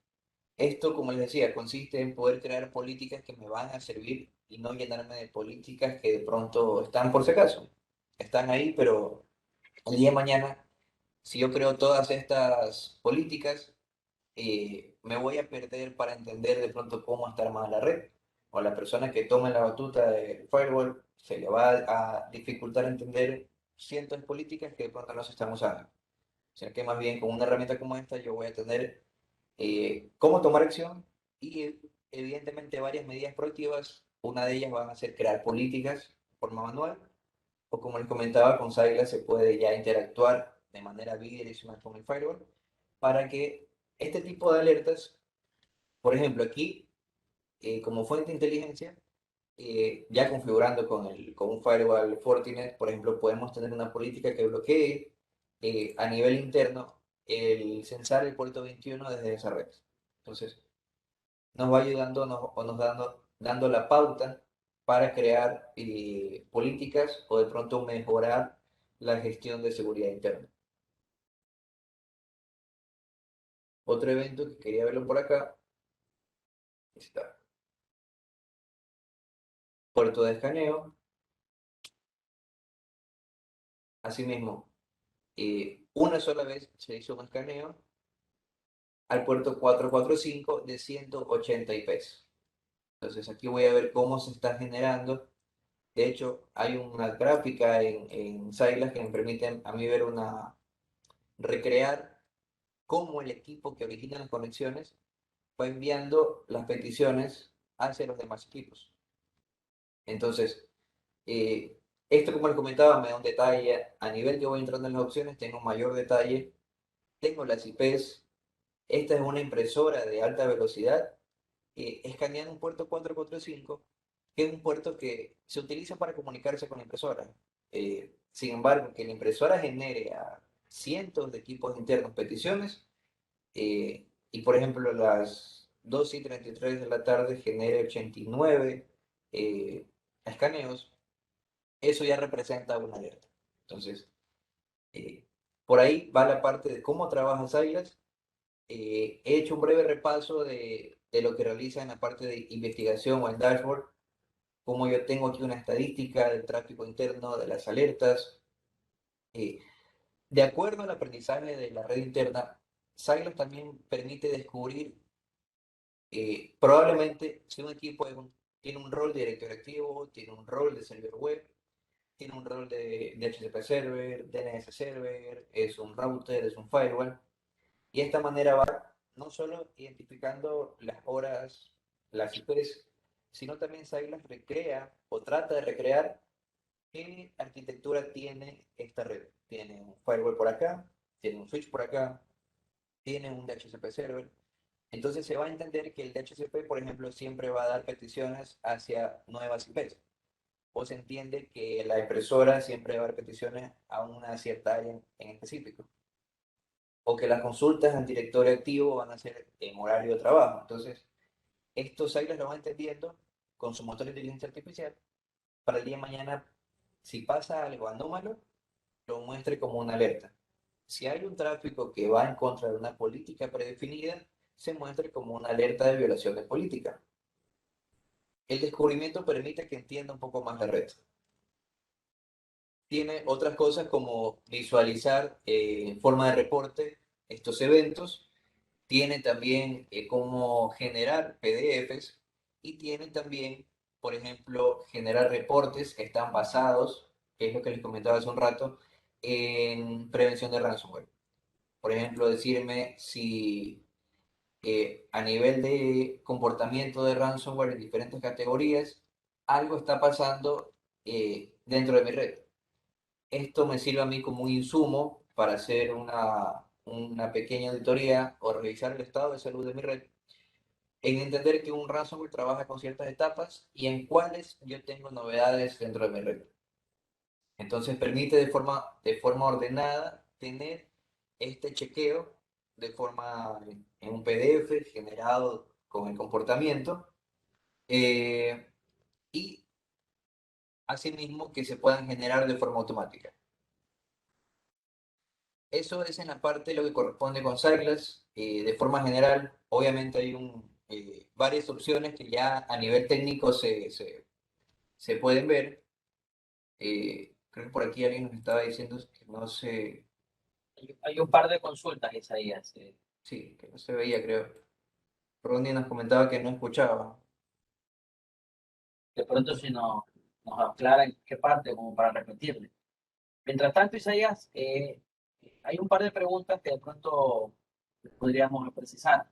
Speaker 2: esto, como les decía, consiste en poder crear políticas que me van a servir y no llenarme de políticas que de pronto están por si acaso. Están ahí, pero el día de mañana, si yo creo todas estas políticas, me voy a perder para entender de pronto cómo está armada la red. O a la persona que tome la batuta del firewall se le va a dificultar entender cientos de políticas que de pronto no se están usando. O sea que más bien con una herramienta como esta yo voy a tener cómo tomar acción y evidentemente varias medidas proactivas. Una de ellas van a ser crear políticas de forma manual o como les comentaba, con Saila se puede ya interactuar de manera bidireccional con el firewall para que este tipo de alertas, por ejemplo, aquí como fuente de inteligencia, ya configurando con un firewall Fortinet, por ejemplo, podemos tener una política que bloquee a nivel interno el censar el puerto 21 desde esa red. Entonces, nos va ayudando o nos dando la pauta para crear políticas o de pronto mejorar la gestión de seguridad interna. Otro evento que quería verlo por acá está puerto de escaneo. Asimismo, una sola vez se hizo un escaneo al puerto 445 de 180 IPs. Entonces aquí voy a ver cómo se está generando. De hecho, hay una gráfica en Silas que me permite a mí ver recrear cómo el equipo que origina las conexiones va enviando las peticiones hacia los demás equipos. Entonces, esto como les comentaba me da un detalle, a nivel que voy entrando en las opciones tengo mayor detalle, tengo las IPs, esta es una impresora de alta velocidad, escanean un puerto 445, que es un puerto que se utiliza para comunicarse con la impresora. Sin embargo, que la impresora genere a cientos de equipos internos peticiones, y por ejemplo las 2:33 de la tarde genere 89 escaneos, eso ya representa una alerta. Entonces, eh, por ahí va la parte de cómo trabaja Silas. He hecho un breve repaso de lo que realiza en la parte de investigación o en dashboard, como yo tengo aquí una estadística del tráfico interno, de las alertas. Eh, de acuerdo al aprendizaje de la red interna, Silas también permite descubrir probablemente si un equipo tiene un rol de directorio activo, tiene un rol de server web, tiene un rol de DHCP server, DNS server, es un router, es un firewall. Y de esta manera va no solo identificando las horas, las IPs, sino también Silas recrea o trata de recrear qué arquitectura tiene esta red. Tiene un firewall por acá, tiene un switch por acá, tiene un DHCP server. Entonces se va a entender que el DHCP, por ejemplo, siempre va a dar peticiones hacia nuevas IPs. O se entiende que la impresora siempre va a dar peticiones a una cierta área en específico. O que las consultas al directorio activo van a ser en horario de trabajo. Entonces, estos silos lo van entendiendo con su motor de inteligencia artificial para el día de mañana, si pasa algo anómalo, lo muestre como una alerta. Si hay un tráfico que va en contra de una política predefinida, se muestre como una alerta de violación de política. El descubrimiento permite que entienda un poco más la red. Tiene otras cosas como visualizar en forma de reporte estos eventos, tiene también cómo generar PDFs y tiene también, por ejemplo, generar reportes que están basados, que es lo que les comentaba hace un rato, en prevención de ransomware. Por ejemplo, decirme si a nivel de comportamiento de ransomware en diferentes categorías, algo está pasando dentro de mi red. Esto me sirve a mí como un insumo para hacer una pequeña auditoría o revisar el estado de salud de mi red, en entender que un ransomware trabaja con ciertas etapas y en cuáles yo tengo novedades dentro de mi red. Entonces permite de forma ordenada tener este chequeo de forma en un PDF generado con el comportamiento, eh, y asimismo que se puedan generar de forma automática. Eso es en la parte de lo que corresponde con Cyclas. De forma general, obviamente hay varias opciones que ya a nivel técnico se pueden ver. Creo que por aquí alguien nos estaba diciendo que no se,
Speaker 1: Hay un par de consultas, Isaías.
Speaker 2: sí, que no se veía, creo. Ronnie nos comentaba que no escuchaba.
Speaker 1: De pronto si nos aclara en qué parte, como para repetirle. Mientras tanto, Isaías, hay un par de preguntas que de pronto podríamos precisar.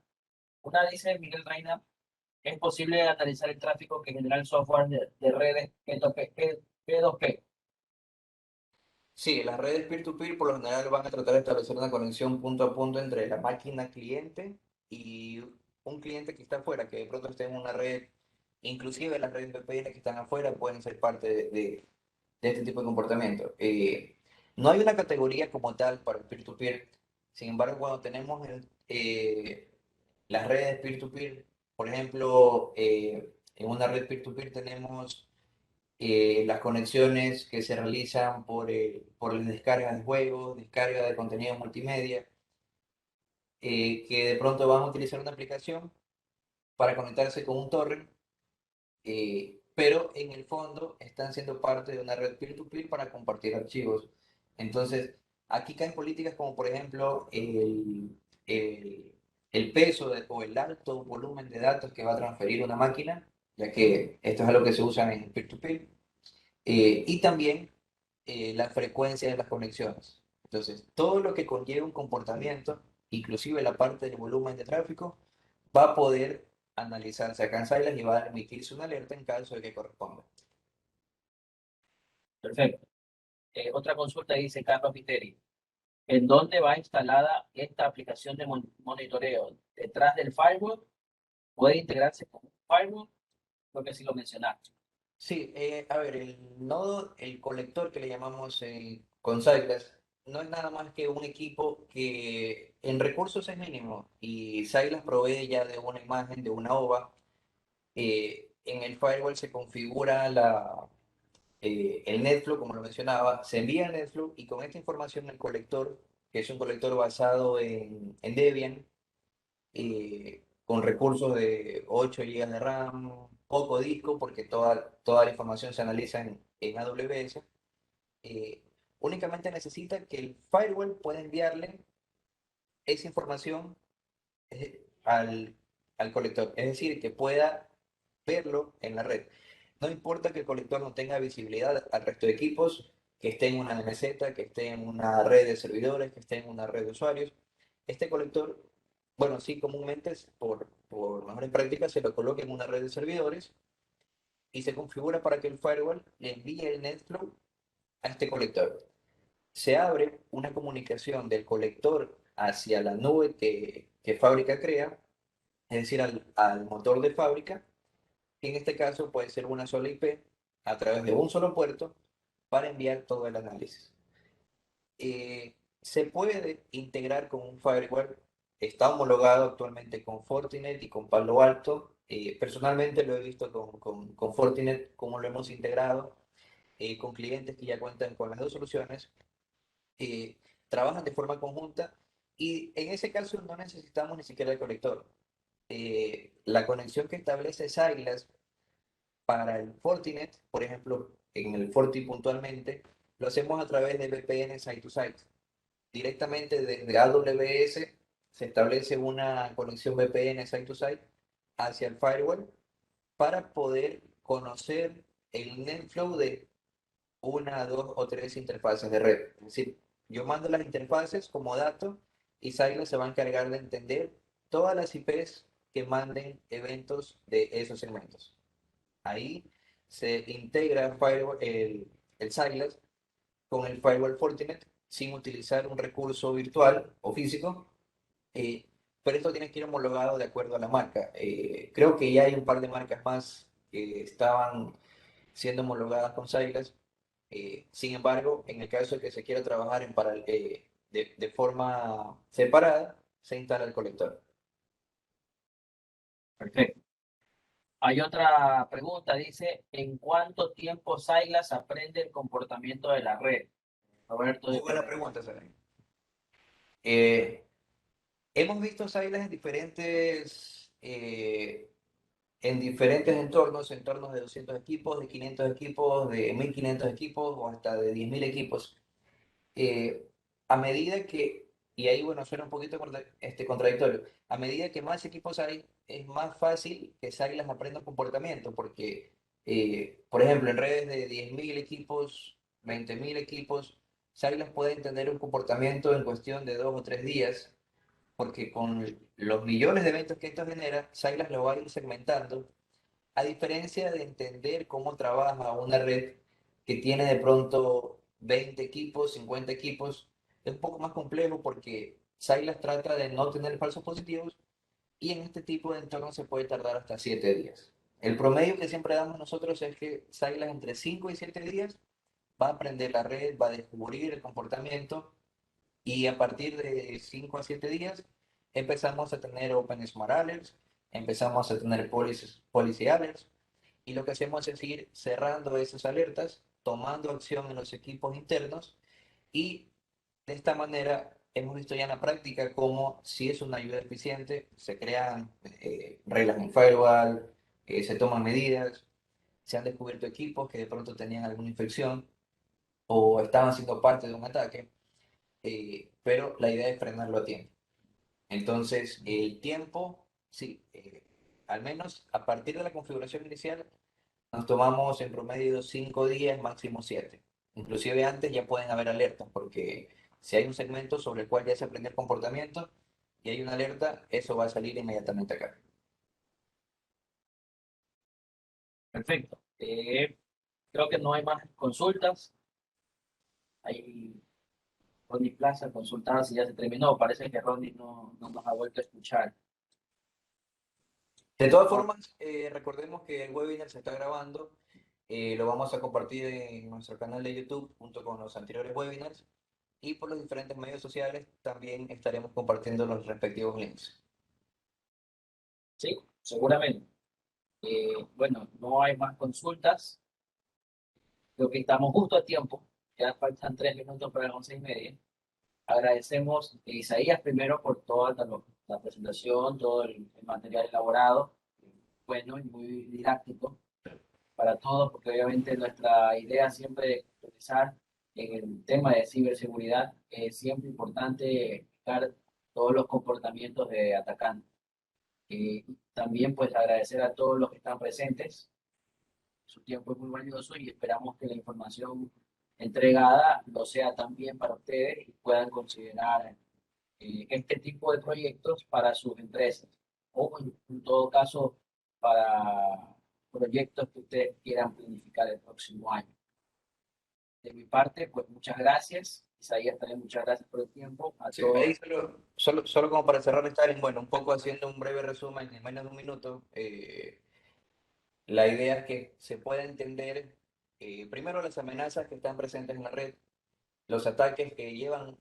Speaker 1: Una dice Miguel Reina, ¿es posible analizar el tráfico que genera el software de redes P2P?
Speaker 2: Sí, las redes peer-to-peer por lo general van a tratar de establecer una conexión punto a punto entre la máquina cliente y un cliente que está afuera, que de pronto esté en una red. Inclusive las redes VPN que están afuera pueden ser parte de este tipo de comportamiento. No hay una categoría como tal para el peer-to-peer. Sin embargo, cuando tenemos las redes peer-to-peer, por ejemplo, en una red peer-to-peer tenemos las conexiones que se realizan por la descarga de juegos, descarga de contenido multimedia, que de pronto van a utilizar una aplicación para conectarse con un torrent, pero en el fondo están siendo parte de una red peer-to-peer para compartir archivos. Entonces, aquí caen políticas como por ejemplo el, el peso o el alto volumen de datos que va a transferir una máquina, ya que esto es algo que se usa en peer-to-peer, y también la frecuencia de las conexiones. Entonces, todo lo que conlleve un comportamiento, inclusive la parte del volumen de tráfico, va a poder analizarse acá en Silas y va a emitirse una alerta en caso de que corresponda.
Speaker 1: Perfecto. Otra consulta dice Carlos Viteri. ¿En dónde va instalada esta aplicación de monitoreo? ¿Detrás del firewall? ¿Puede integrarse con un firewall? Creo que sí lo mencionaste.
Speaker 2: Sí, a ver, el nodo, el colector que le llamamos con Silas, no es nada más que un equipo que en recursos es mínimo y Silas provee ya de una imagen, de una OVA. En el firewall se configura el NetFlow, como lo mencionaba, se envía el NetFlow y con esta información el colector, que es un colector basado en Debian, con recursos de 8 GB de RAM, poco disco, porque toda la información se analiza en AWS, eh, únicamente necesita que el firewall pueda enviarle esa información al colector, es decir, que pueda verlo en la red. No importa que el colector no tenga visibilidad al resto de equipos, que esté en una MZ, que esté en una red de servidores, que esté en una red de usuarios. Este colector, bueno, sí, comúnmente por mejores prácticas se lo coloca en una red de servidores y se configura para que el firewall le envíe el NetFlow a este colector. Se abre una comunicación del colector hacia la nube que fábrica crea, es decir, al motor de fábrica, que en este caso puede ser una sola IP a través de un solo puerto para enviar todo el análisis. Se puede integrar con un firewall, está homologado actualmente con Fortinet y con Palo Alto. Personalmente lo he visto con Fortinet, cómo lo hemos integrado, con clientes que ya cuentan con las dos soluciones, eh, trabajan de forma conjunta y en ese caso no necesitamos ni siquiera el conector. La conexión que establece Silas para el Fortinet, por ejemplo, en el Forti puntualmente, lo hacemos a través de VPN site-to-site. Directamente desde AWS se establece una conexión VPN site-to-site hacia el firewall para poder conocer el NetFlow de una, dos o tres interfaces de red. Es decir, yo mando las interfaces como dato y Silas se va a encargar de entender todas las IPs que manden eventos de esos segmentos. Ahí se integra el Silas con el firewall Fortinet, sin utilizar un recurso virtual o físico, eh, pero esto tiene que ir homologado de acuerdo a la marca. Creo que ya hay un par de marcas más que estaban siendo homologadas con Silas. Sin embargo, en el caso de que se quiera trabajar de forma separada, se instala el colector.
Speaker 1: Perfecto. Hay otra pregunta, dice, ¿en cuánto tiempo Silas aprende el comportamiento de la red? Roberto
Speaker 2: Muy
Speaker 1: de
Speaker 2: buena
Speaker 1: Perú.
Speaker 2: pregunta, Sara. Eh, Hemos visto Silas en diferentes entornos de 200 equipos, de 500 equipos, de 1500 equipos o hasta de 10.000 equipos. eh, a medida que, y ahí bueno, suena un poquito contradictorio, a medida que más equipos hay, es más fácil que Águilas aprendan comportamiento, porque, por ejemplo, en redes de 10.000 equipos, 20.000 equipos, Águilas pueden tener un comportamiento en cuestión de 2 o 3 días, porque con los millones de eventos que esto genera, Águilas lo va a ir segmentando a diferencia de entender cómo trabaja una red que tiene de pronto 20 equipos, 50 equipos, es un poco más complejo porque Silas trata de no tener falsos positivos y en este tipo de entornos se puede tardar hasta 7 días. El promedio que siempre damos nosotros es que Silas entre 5 y 7 días va a aprender la red, va a descubrir el comportamiento y a partir de 5 a 7 días empezamos a tener Open Smart Alerts, empezamos a tener policy alerts, y lo que hacemos es ir cerrando esas alertas, tomando acción en los equipos internos y de esta manera hemos visto ya en la práctica cómo si es una ayuda eficiente, se crean reglas en firewall, se toman medidas, se han descubierto equipos que de pronto tenían alguna infección o estaban siendo parte de un ataque, pero la idea es frenarlo a tiempo. Entonces, el tiempo, sí, al menos a partir de la configuración inicial, nos tomamos en promedio 5 días, máximo 7. Inclusive antes ya pueden haber alertas, porque si hay un segmento sobre el cual ya se aprende el comportamiento y hay una alerta, eso va a salir inmediatamente acá.
Speaker 1: Perfecto. Creo que no hay más consultas. Hay Ronnie Plaza consultada si ya se terminó. Parece que Ronnie no nos ha vuelto a escuchar.
Speaker 2: De todas formas, recordemos que el webinar se está grabando, lo vamos a compartir en nuestro canal de YouTube junto con los anteriores webinars y por los diferentes medios sociales también estaremos compartiendo los respectivos links.
Speaker 1: Sí, seguramente. Bueno, no hay más consultas. Creo que estamos justo a tiempo. Ya faltan 3 minutos para las 11:30. Agradecemos a Isaías primero por toda la presentación, todo el material elaborado, bueno y muy didáctico para todos, porque obviamente nuestra idea siempre de empezar en el tema de ciberseguridad es siempre importante explicar todos los comportamientos de atacantes. También pues agradecer a todos los que están presentes, su tiempo es muy valioso y esperamos que la información entregada lo sea también para ustedes y puedan considerar este tipo de proyectos para sus empresas o en todo caso para proyectos que ustedes quieran planificar el próximo año. De mi parte, pues muchas gracias. Isaías, también muchas gracias por el tiempo. A
Speaker 2: Sí,
Speaker 1: todos.
Speaker 2: ahí solo como para cerrar, Stalin, bueno, un poco haciendo un breve resumen en menos de un minuto, la idea es que se pueda entender primero las amenazas que están presentes en la red, los ataques que llevan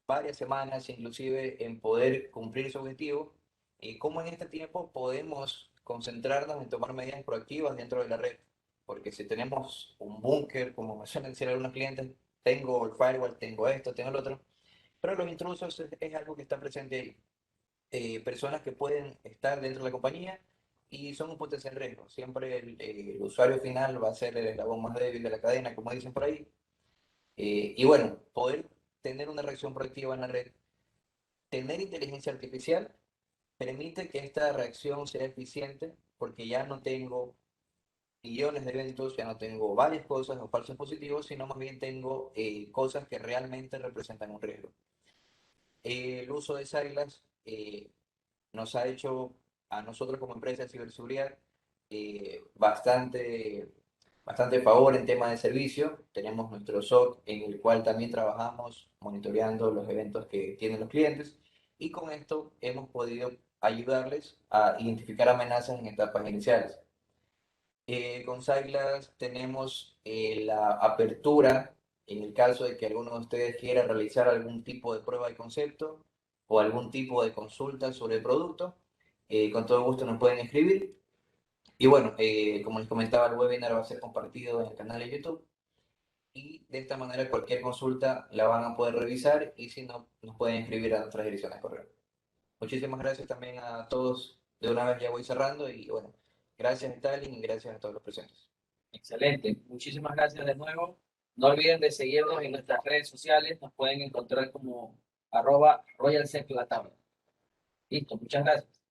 Speaker 2: varias semanas inclusive en poder cumplir su objetivo y cómo en este tiempo podemos concentrarnos en tomar medidas proactivas dentro de la red. Porque si tenemos un búnker, como me suelen decir algunos clientes, tengo el firewall, tengo esto, tengo el otro, pero los intrusos es algo que está presente ahí. Personas que pueden estar dentro de la compañía y son un potencial riesgo. Siempre el usuario final va a ser el eslabón más débil de la cadena, como dicen por ahí. Y bueno, poder tener una reacción proactiva en la red, tener inteligencia artificial, permite que esta reacción sea eficiente porque ya no tengo millones de eventos, ya no tengo varias cosas o falsos positivos, sino más bien tengo cosas que realmente representan un riesgo. El uso de Silas nos ha hecho a nosotros como empresa de ciberseguridad bastante bastante favor en tema de servicio. Tenemos nuestro SOC en el cual también trabajamos monitoreando los eventos que tienen los clientes y con esto hemos podido ayudarles a identificar amenazas en etapas iniciales. Con Silas tenemos la apertura en el caso de que alguno de ustedes quiera realizar algún tipo de prueba de concepto o algún tipo de consulta sobre el producto. Con todo gusto nos pueden escribir. Y bueno, como les comentaba, el webinar va a ser compartido en el canal de YouTube y de esta manera cualquier consulta la van a poder revisar y si no, nos pueden escribir a nuestras direcciones de correo. Muchísimas gracias también a todos. De una vez ya voy cerrando y bueno, gracias Stalin y gracias a todos los presentes.
Speaker 1: Excelente. Muchísimas gracias de nuevo. No olviden de seguirnos en nuestras redes sociales. Nos pueden encontrar como @RoyalSecLatam. Listo, muchas gracias.